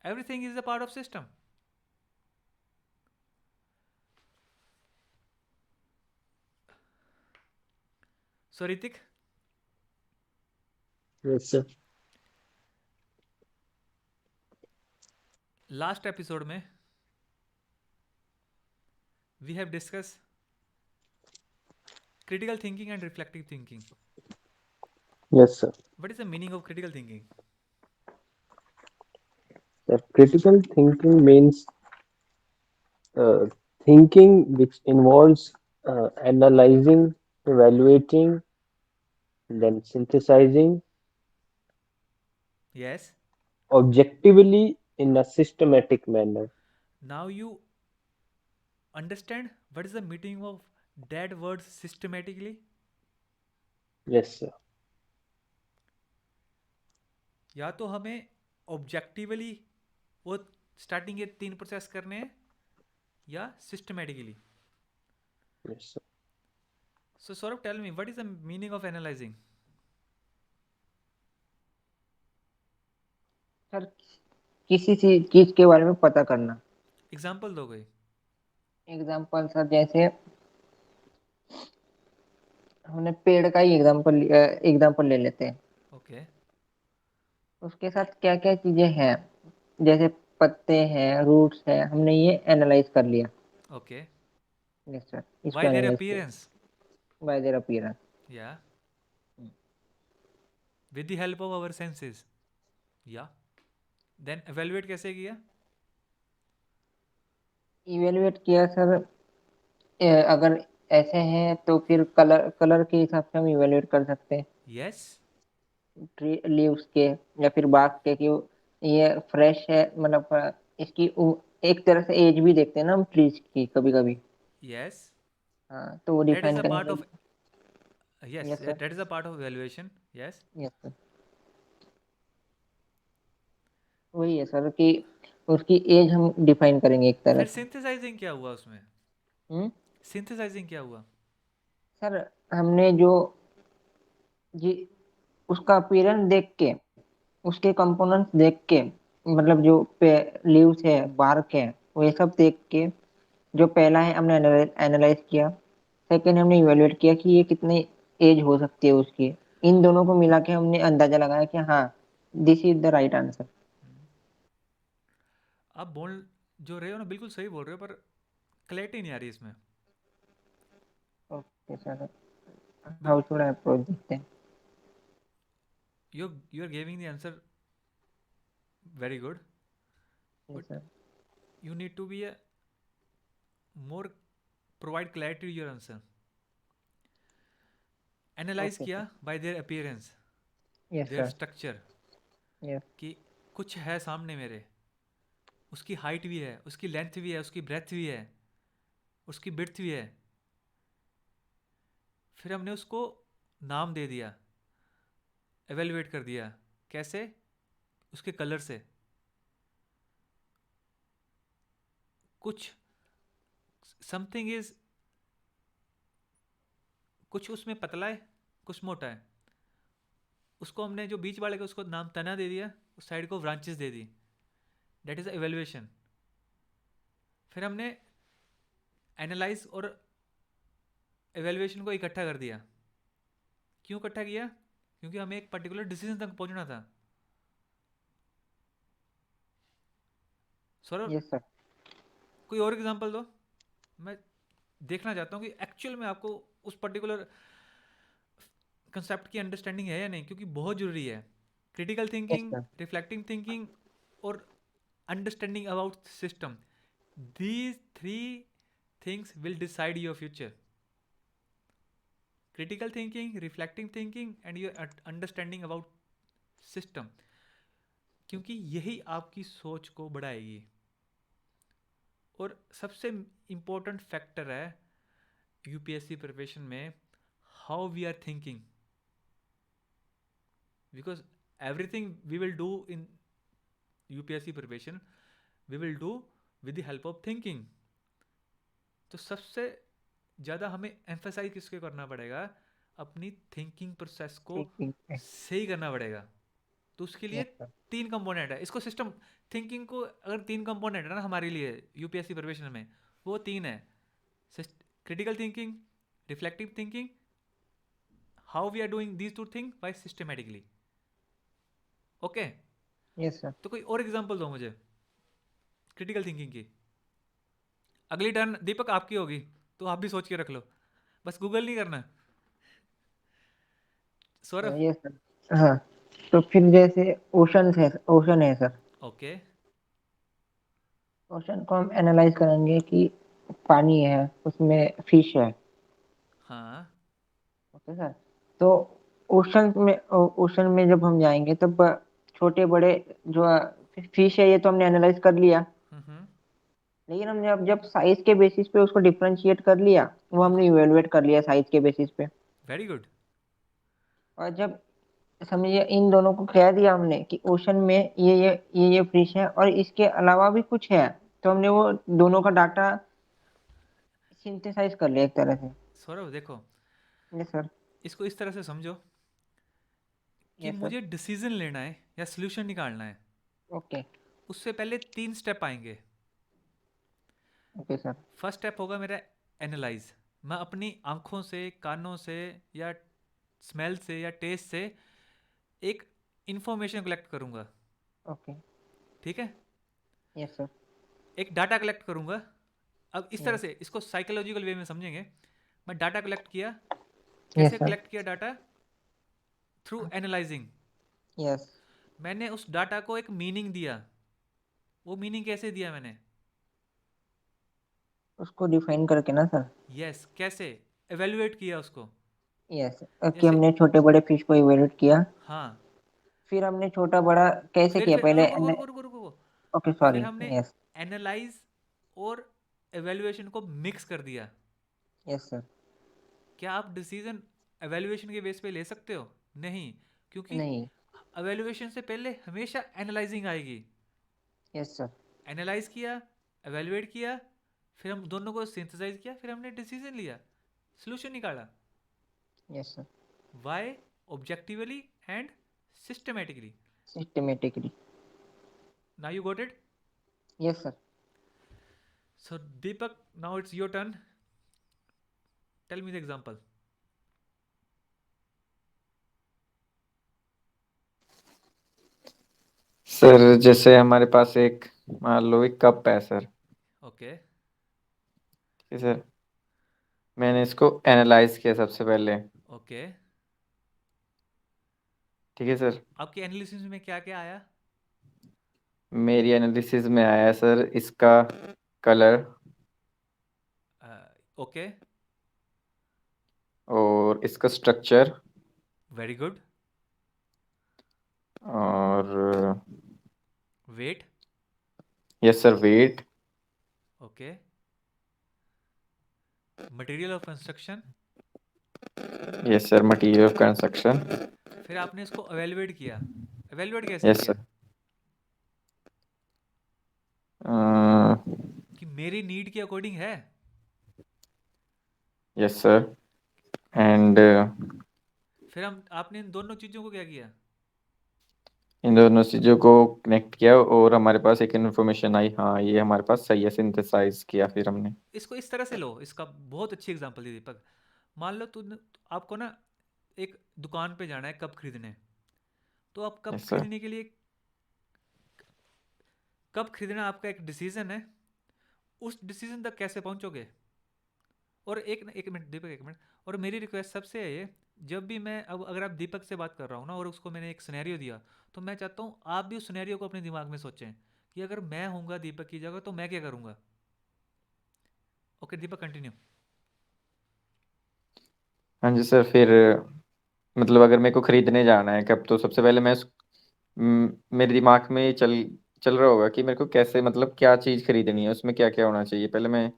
everything is a part of system। So Ritik, Yes, sir. last episode में we have discussed critical thinking and reflective thinking. Yes, sir. What is the meaning of critical thinking? The critical thinking means uh, thinking which involves analyzing, evaluating, then synthesizing Yes. objectively in a systematic manner. Now you understand what is the meaning of that word systematically? Yes, sir. या तो हमें ऑब्जेक्टिवली वो स्टार्टिंग के 3 प्रोसेस करने हैं या systematically. Yes, sir. So Saurabh, tell me, what is the meaning of analyzing? Sir किसी चीज के बारे में पता करना. एग्जाम्पल दो कोई. एग्जाम्पल सर जैसे हमने पेड़ का ही एग्जाम्पल ले लेते हैं. ओके. उसके साथ क्या क्या चीजें हैं, जैसे पत्ते हैं, रूट्स हैं, हमने ये एनालाइज कर लिया. ओके. Yes sir. इसको By their analyse appearance. Bye there appearance. Yeah. With the help of our senses. Yeah. Then evaluate कैसे किया? इवेलुएट किया सर. अगर ऐसे हैं तो फिर कलर के हिसाब से हम इवेलुएट कर सकते हैं. Yes. ट्री लीव्स के या फिर बाग के कि ये फ्रेश है, मतलब इसकी एक तरह से एज भी देखते हैं ना हम ट्रीज की कभी कभी. Yes. हाँ, तो वो That is डिफाइन a करने part के of. Yes. Yes, sir. That is a part of evaluation. Yes. Yes sir. वही है सर कि उसकी एज हम डिफाइन करेंगे एक तरह फिर से. synthesizing क्या हुआ उसमें? Synthesizing क्या हुआ? सर हमने जो जी उसका अपीयरेंस देख के, उसके कंपोनेंट्स देख के, मतलब जो लीव्स है, बार्क है, वो ये सब देख के, जो पहला है हमने एनालाइज किया, सेकंड हमने इवेलुएट किया कि ये कितनी एज हो सकती है उसकी. इन दोनों को मिला के हमने अंदाजा लगाया कि हाँ this is the right answer. आप बोल जो रहे हो ना बिल्कुल सही बोल रहे हो, पर क्लैरिटी नहीं आ रही इसमें. Okay sir. How should I approach this? You are giving the answer very good. Yes, sir. You need to be a more provide clarity to your answer. Analyze Okay, किया by their appearance, Yes, their sir. structure. Yes. कि कुछ है सामने मेरे, उसकी हाइट भी है, उसकी लेंथ भी है, उसकी ब्रेथ भी है, उसकी विड्थ भी है. फिर हमने उसको नाम दे दिया, एवेल्युएट कर दिया. कैसे? उसके कलर से. कुछ समथिंग इज, कुछ उसमें पतला है, कुछ मोटा है. उसको हमने जो बीच वाले का उसको नाम तना दे दिया, उस साइड को branches they the. That is evaluation. फिर हमने एनालाइज और एवेल्युएशन को इकट्ठा कर दिया. क्यों इकट्ठा किया? क्योंकि हमें एक पर्टिकुलर डिसीजन तक पहुंचना था. Saurabh, Yes, sir. कोई और एग्जांपल दो. मैं देखना चाहता हूँ कि एक्चुअल में आपको उस पर्टिकुलर कंसेप्ट की अंडरस्टैंडिंग है या नहीं, क्योंकि बहुत जरूरी है. Critical thinking, sir. Reflecting thinking और understanding about system. These 3 things will decide your future. Critical thinking, reflecting thinking and your understanding about system. क्योंकि यही आपकी सोच को बढ़ाएगी. और सबसे इम्पोर्टेंट फैक्टर है यूपीएससी प्रिपरेशन में, how we are thinking. Because everything we will do in UPSC preparation we will do with the help of thinking. तो सबसे ज़्यादा हमें एम्फेसाइज किसके करना पड़ेगा? अपनी थिंकिंग प्रोसेस को सही करना पड़ेगा. तो उसके लिए 3 कंपोनेंट है. इसको सिस्टम थिंकिंग को अगर 3 कंपोनेंट है ना हमारे लिए यूपीएससी प्रिपरेशन में, वो 3 है. Critical thinking, reflective thinking, how we are doing these two thing by systematically. Okay, yes sir. तो कोई और एग्जांपल दो मुझे क्रिटिकल थिंकिंग की. अगली टर्न दीपक आपकी होगी, तो आप भी सोच के रख लो, बस गूगल नहीं करना. सौरभ. Yes sir. हाँ, तो फिर जैसे ओशन है सर. ओके. ओशन को हम एनालाइज करेंगे कि पानी है, उसमें फिश है. हाँ. Okay sir. तो ओशन में जब हम जाएंगे तब छोटे बड़े जो फिश है ये तो हमने एनालाइज कर लिया, लेकिन हमने अब जब साइज के बेसिस पे उसको डिफरेंशिएट कर लिया, वो हमने इवेलुएट कर लिया साइज के बेसिस पे. Very good. और जब समझिए इन दोनों को कह दिया हमने कि ओशन में ये फिश है और इसके अलावा भी कुछ है, तो हमने वो दोनों का डाटा सिंथेसाइज कर लिया एक तरह से. सौरभ देखो, यस सर. इसको इस तरह से समझो कि यस सर. मुझे डिसीजन लेना है या सोल्यूशन निकालना है. ओके. उससे पहले 3 स्टेप आएंगे. Okay sir. फर्स्ट स्टेप होगा मेरा एनालाइज. मैं अपनी आंखों से, कानों से या स्मेल से या टेस्ट से एक इंफॉर्मेशन कलेक्ट करूंगा. ओके. ठीक है. Yes sir. एक डाटा कलेक्ट करूंगा. अब इस तरह से इसको साइकोलॉजिकल वे में समझेंगे. मैं डाटा कलेक्ट किया. कैसे कलेक्ट किया डाटा? Through analysing. यस. मैंने उस डाटा को एक मीनिंग दिया. वो मीनिंग कैसे दिया मैंने? उसको डिफाइन करके ना सर. यस. कैसे एवेल्युएट किया उसको? यस. कि हमने छोटे बड़े फिश को इवेल्युएट किया. हाँ. फिर हमने छोटा बड़ा कैसे किया फिर पहले? रुको. ओके फिर सॉरी. हमने यस. एनालाइज और एवेल्युएशन को मिक्स कर दिया. Yes sir. क्या आप डिसीजन एवेल्युएशन के बेस पे ले सकते हो? नहीं, क्योंकि नहीं. एवेल्युएशन से पहले हमेशा एनालाइजिंग आएगी. Yes sir. एनालाइज किया, एवेल्युएट किया, फिर हम दोनों को सिंथेसाइज किया, फिर हमने डिसीजन लिया, सॉल्यूशन निकाला. Yes sir. Why? Objectively and systematically. Now you got it? Yes sir. So Deepak, now it's your turn. Tell me the example. Sir जैसे हमारे पास एक, मान लो एक कप है सर. ओके. ठीक है सर. मैंने इसको एनालाइज किया सबसे पहले. ओके. ठीक है सर. आपके एनालिसिस में क्या क्या आया? मेरी एनालिसिस में आया सर इसका कलर. ओके. और इसका स्ट्रक्चर. Very good. और weight. Yes sir, weight. Okay. Material of construction. Yes sir, material of construction. फिर आपने इसको एवेल्युएट किया. एवेल्युएट कैसे यस किया? सर. कि मेरी नीड के अकॉर्डिंग है. Yes sir. एंड फिर आपने इन दोनों चीजों को क्या किया? इन दोनों चीज़ों को कनेक्ट किया और हमारे पास एक इन्फॉर्मेशन आई. हाँ, ये हमारे पास सही है. सिंथेसाइज किया फिर हमने. इसको इस तरह से लो. इसका बहुत अच्छी एग्जांपल दी दीपक. मान लो आपको ना एक दुकान पे जाना है कप खरीदने. तो आप कप Yes, sir. खरीदने के लिए, कप खरीदना आपका एक डिसीजन है. उस डिसीजन तक कैसे पहुंचोगे? और एक मिनट दीपक, एक मिनट. और मेरी रिक्वेस्ट सबसे है ये, जब भी मैं अब अगर आप दीपक से बात कर रहा हूँ ना और उसको मैंने एक सिनेरियो दिया, तो मैं चाहता हूँ आप भी उस सिनेरियो को अपने दिमाग में सोचें कि अगर मैं होऊंगा दीपक की जगह तो मैं क्या करूँगा. Okay Deepak, continue. हाँ जी सर. फिर मतलब अगर मेरे को खरीदने जाना है कब, तो सबसे पहले मैं मेरे दिमाग में ये चल रहा होगा कि मेरे को कैसे, मतलब क्या चीज़ खरीदनी है, उसमें क्या क्या होना चाहिए. पहले मैं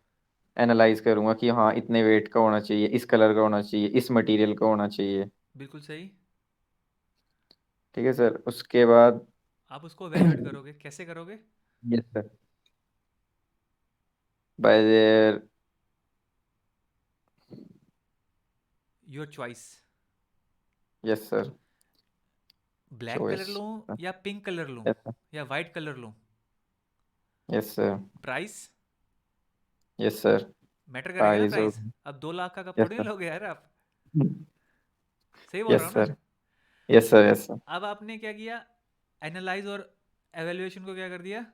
एनालाइज करूंगा कि हाँ इतने वेट का होना चाहिए, इस कलर का होना चाहिए, इस मटेरियल का होना चाहिए. बिल्कुल सही. ठीक है सर. उसके बाद आप उसको एवेल्युएट करोगे. कैसे करोगे? Yes sir, bye there your choice. Yes sir. Black colour लूं या पिंक कलर लूं या वाइट कलर लूं? Yes sir. Price. Yes sir. Matter करेगा ना प्राइस. प्राइस. अब 2 लाख का कप थोड़ी ना लोगे यार आप. सही बोल रहा यस हूँ ना? Sir, yes sir, yes sir. अब आपने क्या किया, एनालाइज और एवेल्युएशन को क्या कर दिया,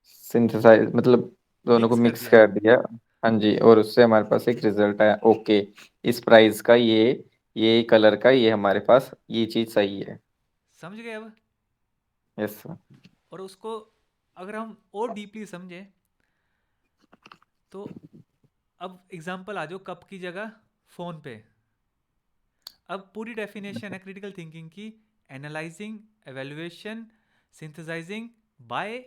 सिंथेसाइज मतलब दोनों को मिक्स कर मिक्स दिया। कर दिया। हाँ जी, और उससे हमारे पास एक रिजल्ट आया। ओके, इस प्राइस का ये कलर का ये हमारे पास ये चीज सही है। समझ गए अब? Yes sir. और उसको अगर हम और डीपली समझें तो अब एग्जांपल आ जाओ कप की जगह फोन पे। अब पूरी डेफिनेशन है क्रिटिकल थिंकिंग की, analysing, evaluation, synthesising by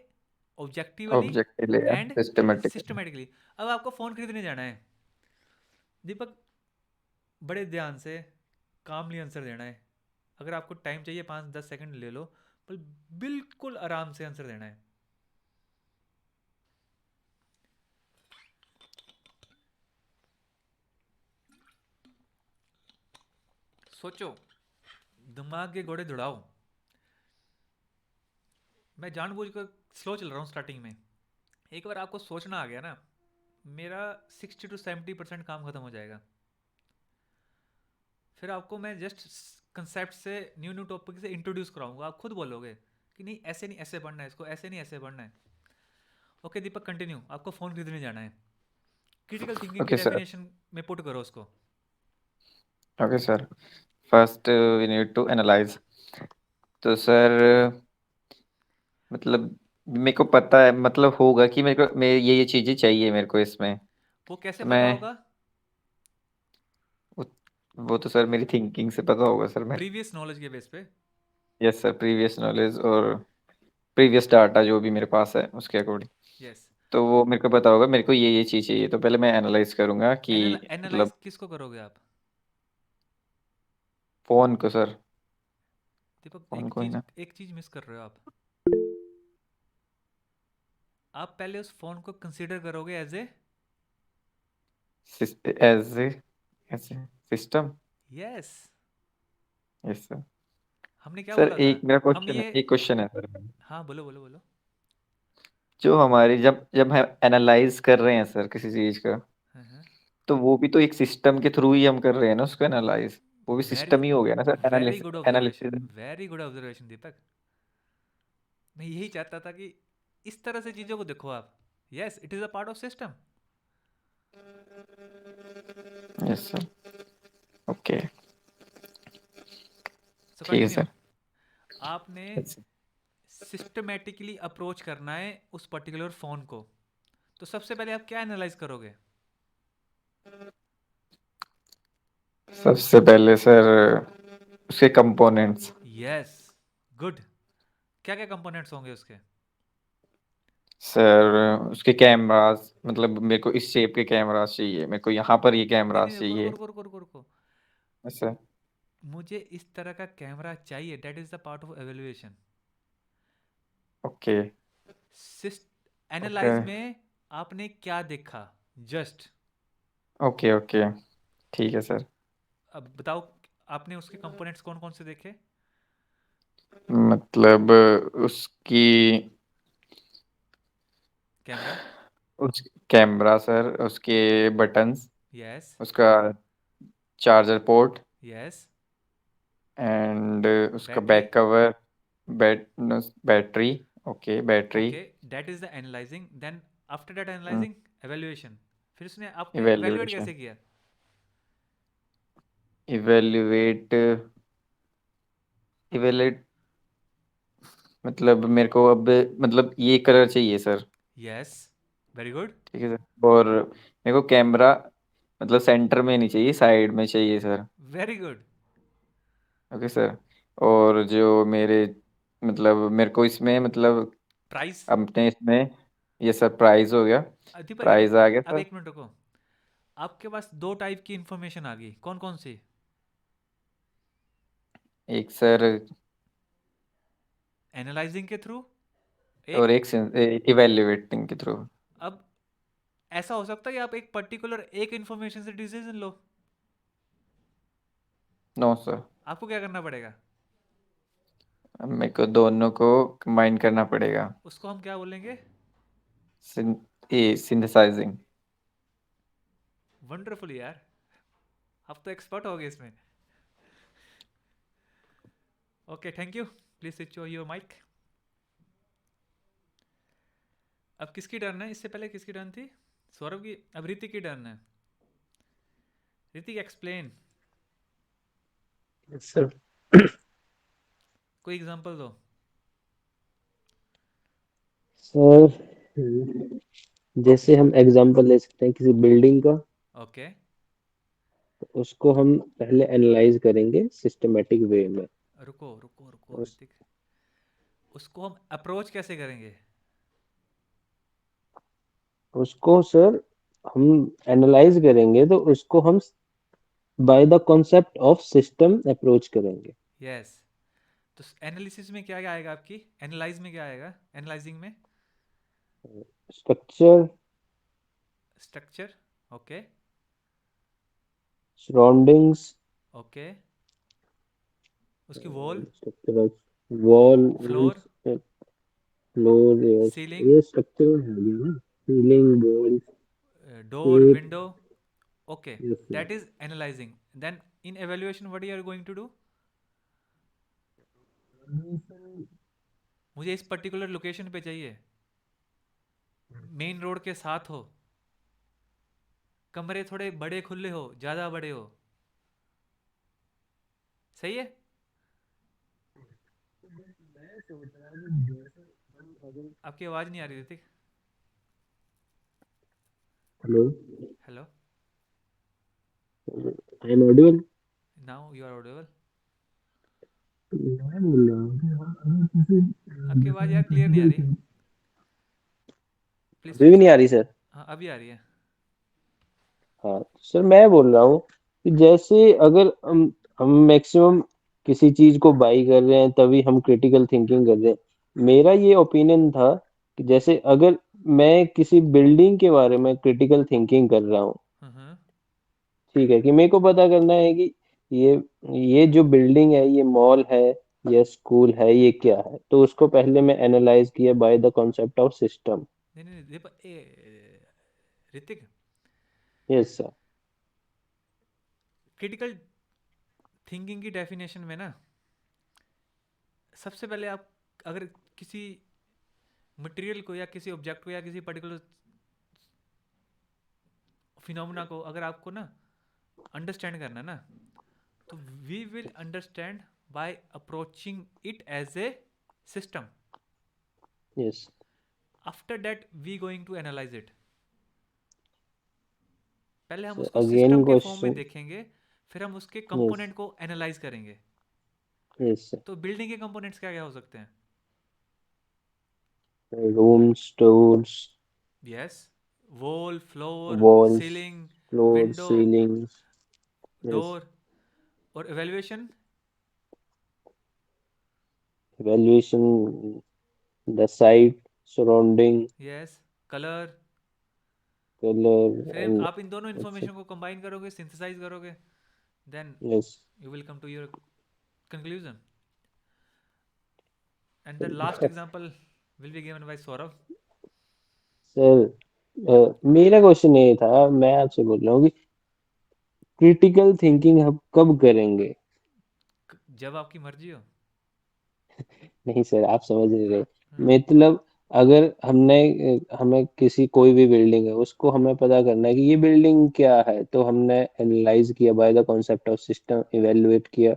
objectively objectively and systematically. Systematically. अब आपको फोन खरीदने जाना है दीपक, बड़े ध्यान से कामली आंसर देना है। अगर आपको टाइम चाहिए 5-10 सेकंड ले लो, पर बिल्कुल आराम से आंसर देना है। सोचो, दिमाग के घोड़े दौड़ाओ। मैं जानबूझकर स्लो चल रहा हूँ स्टार्टिंग में। एक बार आपको सोचना आ गया ना, मेरा 60-70% काम खत्म हो जाएगा। फिर आपको मैं जस्ट कंसेप्ट से न्यू न्यू टॉपिक से इंट्रोड्यूस कराऊंगा, आप खुद बोलोगे कि नहीं ऐसे नहीं ऐसे पढ़ना है, इसको ऐसे नहीं ऐसे पढ़ना है। ओके दीपक कंटिन्यू, आपको फ़ोन खरीदने जाना है, क्रिटिकल थिंकिंग की ओके सर, डेफिनेशन में पुट करो उसको। Okay sir. First we need to analyse. तो सर मतलब मेरे को पता है, मतलब होगा कि मेरे को ये चीजें चाहिए मेरे को इसमें। वो कैसे तो पता मैं होगा? वो, वो तो सर मेरी थिंकिंग से पता होगा सर मेरे। प्रीवियस नॉलेज के बेस पे। यस सर, प्रीवियस नॉलेज और प्रीवियस डाटा जो भी मेरे पास है उसके अकॉर्डिंग। यस। तो वो मेरे को पता होगा मेरे को ये चीज़ चाहिए, तो पहले मैं एनालाइज करूंगा कि एनालाइज मतलब किसको करोगे आप? फोन को सर, दीपक फोन को ही ना। एक चीज मिस कर रहे हो आप। आप पहले उस फोन को कंसीडर करोगे as a, as a system. Yes. Yes sir. हमने क्या सर बोला था? एक मेरा हम क्वेश्चन है, ये, एक क्वेश्चन है सर। हाँ बोलो बोलो बोलो। जो हमारी जब जब हम एनालाइज कर रहे हैं सर किसी चीज का, हाँ हाँ। तो वो भी तो एक सिस्टम के थ्रू ही हम कर रहे हैं ना उसको एनालाइज। वो भी वेरी सिस्टम ही हो गया ना sir, very good observation, analysis. Very good observation Deepak. मैं यही चाहता था कि इस तरह से चीजों को देखो आप। Yes, it is a part of system. Yes sir. Okay, so ठीक है कंटिन्यू। सर। आपने सिस्टमेटिकली अप्रोच करना है उस पर्टिकुलर फोन को। तो सबसे पहले आप क्या एनालाइज करोगे? सबसे पहले सर उसके कंपोनेंट्स। Yes, good. क्या क्या कंपोनेंट्स होंगे उसके? सर उसके कैमरास, मतलब मेरे को इस शेप के कैमरास चाहिए, मेरे को यहाँ पर ये नहीं नहीं कैमरास नहीं, रुको रुको चाहिए। रुको रुको रुको रुको। सर मुझे इस तरह का कैमरा चाहिए, that is the part of evaluation. Okay, okay, analyse में आपने क्या देखा, जस्ट। ओके, ओके, ठीक है सर। अब बताओ, आपने उसके कंपोनेंट्स कौन कौन से देखे? मतलब उसकी कैमरा। उस कैमरा सर, उसके बटन्स, यस उसका चार्जर पोर्ट यस। एंड उसका battery. Back cover, bat battery. Okay, battery. Okay, that is the analysing. Then after that analysing, evaluation. फिर उसने आपको एवेल्युएट इवेल्युएशन, कैसे किया? इवेल्युएट, इवेल्युएट मतलब मेरे को अब मतलब ये कलर चाहिए सर। Yes, very good. ठीक है सर। और मेरे को कैमरा मतलब सेंटर में नहीं चाहिए, साइड में चाहिए sir. Very good. Okay sir. और जो मेरे मतलब मेरे को इसमें मतलब प्राइस। अपने इसमें ये सर प्राइस हो गया, दीपक प्राइस आ गया अब सर। एक मिनट रुको। आपके पास दो टाइप की इंफॉर्मेशन आ गई, कौन कौन सी? एक सर एनालाइजिंग के थ्रू और एक। एक इवेल्युएटिंग के थ्रू। अब ऐसा हो सकता है कि आप एक पर्टिकुलर एक इंफॉर्मेशन से डिसीजन लो। नो सर, आपको क्या करना पड़ेगा? मेरे को दोनों को कंबाइन करना पड़ेगा। उसको हम क्या बोलेंगे? सिंथेसाइजिंग। वंडरफुल यार, आप तो एक्सपर्ट हो गए इसमें। Okay, thank you. Please switch your mic. अब किसकी टर्न है? इससे पहले किसकी टर्न थी? सौरभ की। अब ऋतिक की टर्न है। ऋतिक, एक्सप्लेन। सर कोई एग्जांपल दो। सर जैसे हम एग्जांपल ले सकते हैं किसी बिल्डिंग का, ओके। तो उसको हम पहले एनालाइज करेंगे सिस्टमेटिक वे में। रुको रुको रुको उस, ऋतिक, उसको हम अप्रोच कैसे करेंगे? उसको सर हम एनालाइज करेंगे तो उसको हम by the concept of system approach करेंगे। यस। तो एनालिसिस में क्या क्या आएगा आपकी? एनालाइज में क्या आएगा? एनालाइजिंग में structure, structure. Okay surroundings, okay. उसकी wall, structure of wall, floor, floor, ceiling, ये स्ट्रक्चर है ना, ceiling, wall, door, shape. Window. Okay, yes sir. that is analyzing. Then in evaluation what you are going to do? मुझे इस पर्टिकुलर लोकेशन पे चाहिए, मेन रोड के साथ हो, कमरे थोड़े बड़े खुले हो, ज्यादा बड़े हो। सही है? आपकी आवाज नहीं आ रही Hrithik. Hello, hello, I am audible. Now you are audible. मैं बोल रहा हूँ कि अगर किसी आपकी आवाज यार क्लियर नहीं आ रही। प्लीज अभी भी स्विच। नहीं आ रही सर। हाँ, अभी आ रही है। हाँ सर, मैं बोल रहा हूँ कि जैसे अगर हम मैक्सिमम किसी चीज को बाई कर रहे हैं तभी हम क्रिटिकल थिंकिंग कर रहे हैं। मेरा ये ओपिनियन था कि जैसे अगर मैं किसी बिल्डिंग के बारे में क्रिटिकल थिंकिंग कर रहा हूँ, ठीक है, कि मेरे को पता करना है कि ये ये जो बिल्डिंग है ये मॉल है या स्कूल है, ये क्या है, तो उसको पहले मैं एनालाइज किया by the concept of system. नहीं नहीं Hrithik, yes sir. Critical thinking की डेफिनेशन में ना, सबसे पहले आप अगर किसी मटेरियल को या किसी ऑब्जेक्ट को या किसी पर्टिकुलर फिनोमेना को अगर आपको ना अंडरस्टैंड करना है ना, तो we will understand by approaching it as a system. Yes after that we going to analyse it. पहले हम सर, उसको अगेन सिस्टम के फॉर्म में क्वेश्चन। देखेंगे, फिर हम उसके यस। कंपोनेंट को एनालाइज करेंगे। Yes sir. तो बिल्डिंग के कंपोनेंट्स क्या क्या हो सकते हैं? Rooms, doors, yes, wall, floor, walls, ceiling, floor, window, ceilings. Yes. Door. और evaluation? Evaluation, the site, surrounding, yes, colour. color, फिर and आप इन दोनों etc. इन्फॉर्मेशन को कंबाइन करोगे, सिंथेसाइज करोगे, then Yes. you will come to your conclusion. And the last example will be given by Saurav. Sir, मेरा क्वेश्चन ये था, मैं आपसे बोल रहा हूँ कि क्रिटिकल थिंकिंग हम कब करेंगे? जब आपकी मर्जी हो। नहीं सर, आप समझ नहीं रहे। मतलब अगर हमें किसी कोई भी बिल्डिंग है उसको हमें पता करना है कि ये बिल्डिंग क्या है, तो हमने एनालाइज किया by the concept of system, evaluate किया,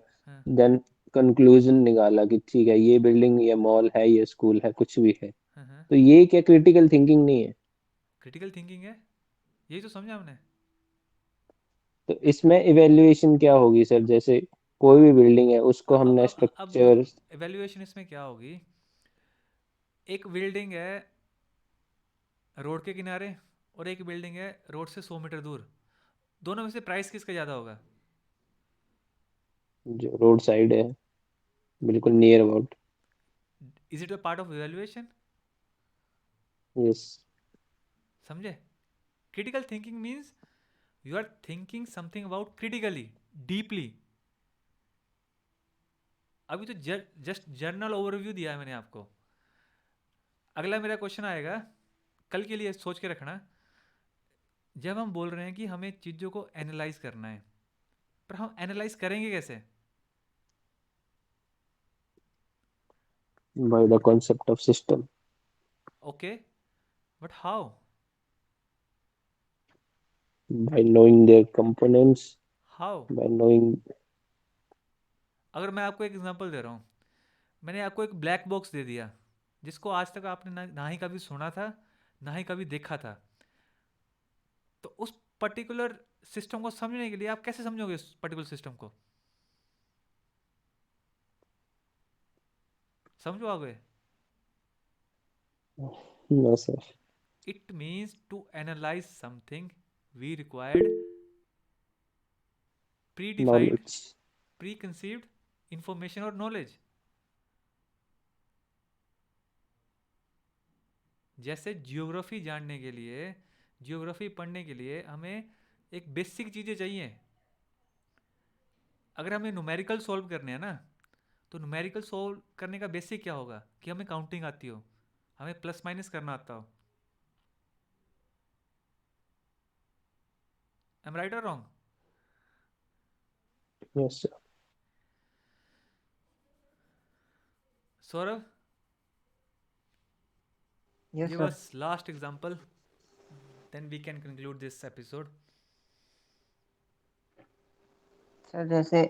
देन कंक्लूजन निकाला कि ठीक है ये बिल्डिंग, ये मॉल है, ये स्कूल है, कुछ भी है, तो ये क्या क्रिटिकल थिंकिंग नहीं है? क्रिटिकल थिंकिंग है, यही तो समझा हमने। तो इसमें इवेल्युएशन क्या होगी सर? जैसे कोई भी बिल्डिंग है उसको हमने अब देखो, स्ट्रक्चर। एवेल्युएशन इसमें क्या होगी? एक बिल्डिंग है रोड के किनारे और एक बिल्डिंग है रोड से 100 मीटर दूर। दोनों में से प्राइस किसका ज्यादा होगा? जो रोड साइड है, बिल्कुल near about. Is it a part of evaluation? Yes. समझे? Critical thinking means you are thinking something about critically, deeply. अभी तो जस्ट जर्नल ओवरव्यू दिया है मैंने आपको। अगला मेरा क्वेश्चन आएगा, कल के लिए सोच के रखना। जब हम बोल रहे हैं कि हमें चीज़ों को एनालाइज करना है, पर हम एनालाइज करेंगे कैसे? by the concept of system. Okay, but how? By knowing their components, How? by knowing. अगर मैं आपको एक एग्जांपल दे रहा हूँ, मैंने आपको एक ब्लैक बॉक्स दे दिया जिसको आज तक आपने ना ही कभी सुना था ना ही कभी देखा था, तो उस पर्टिकुलर सिस्टम को समझने के लिए आप कैसे समझोगे उस पर्टिकुलर सिस्टम को? समझो आगे. No, sir. It means to analyze something we required predefined, Knowledge. preconceived information or knowledge. जैसे जियोग्राफी जानने के लिए, जियोग्राफी पढ़ने के लिए हमें एक बेसिक चीज़ें चाहिए. अगर हमें न्यूमेरिकल सॉल्व करने हैं ना, तो न्यूमेरिकल सॉल्व करने का बेसिक क्या होगा कि हमें काउंटिंग आती हो, हमें प्लस माइनस करना आता हो. Am I right or wrong? Yes, sir. Saurav, Yes, give sir. us last example, then we can conclude this episode. Sir जैसे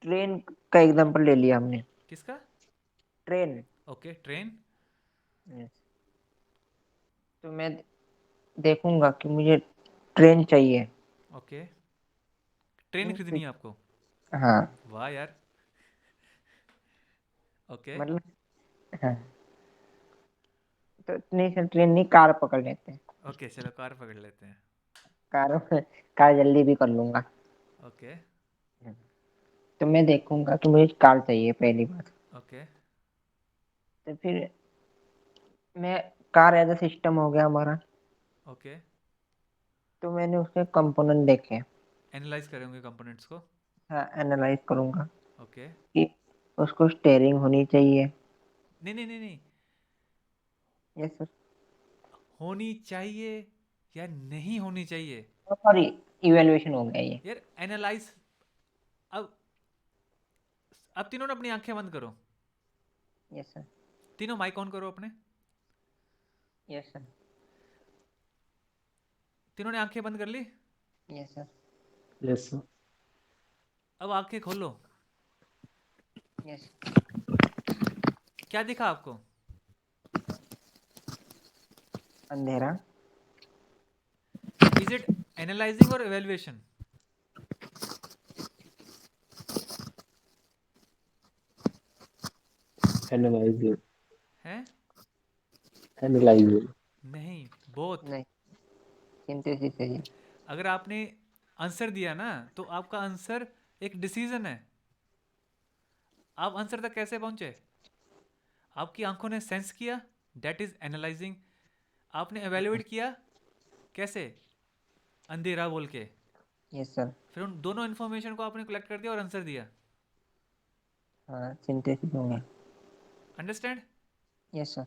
ट्रेन का एग्जांपल ले लिया हमने. किसका? ट्रेन. Okay, train. Yes. तो मैं देखूंगा कि मुझे ट्रेन चाहिए. ओके, ट्रेन खरीदनी है आपको? हाँ. वाह यार. ओके, मतलब हाँ. तो नहीं सर, ट्रेन नहीं, कार पकड़ लेते हैं. ओके, चलो कार पकड़ लेते हैं. कार जल्दी भी कर लूंगा. ओके, तो मैं देखूंगा कि मुझे कार चाहिए पहली बात. ओके, तो फिर मैं कार एज अ सिस्टम हो गया हमारा. ओके. तो मैंने उसके कंपोनेंट देखे. एनालाइज करेंगे कंपोनेंट्स को. हाँ, एनालाइज करूंगा ओके. कि उसको स्टीयरिंग होनी चाहिए. नहीं नहीं नहीं नहीं, यस सर. होनी चाहिए या नहीं होनी चाहिए? सॉरी, इवैल्यूएशन हो गया ये. यार एनालाइज. अब तीनों ने अपनी आंखें बंद करो. Yes sir. तीनों माइक ऑन करो अपने. Yes sir. तीनों ने आंखें बंद कर ली. Yes sir. Yes, sir. अब आंखें खोलो. यस. क्या दिखा आपको? अंधेरा. इज इट एनालाइजिंग और इवैल्यूएशन? Analyzing. है? Analyzing. नहीं, बोथ. नहीं, सिंथेसिस है ये. अगर आपने आंसर दिया ना, तो आपका आंसर एक डिसीजन है. आप आंसर तक कैसे पहुंचे? आपकी आंखों ने सेंस किया, दैट इज एनालाइजिंग. आपने एवेल्युएट किया, कैसे? अंधेरा बोल के. Yes sir. फिर उन दोनों इन्फॉर्मेशन को आपने कलेक्ट कर दिया और आंसर दिया. हाँ, सिंथेसिस हो गया. अंडरस्टैंड? Yes sir.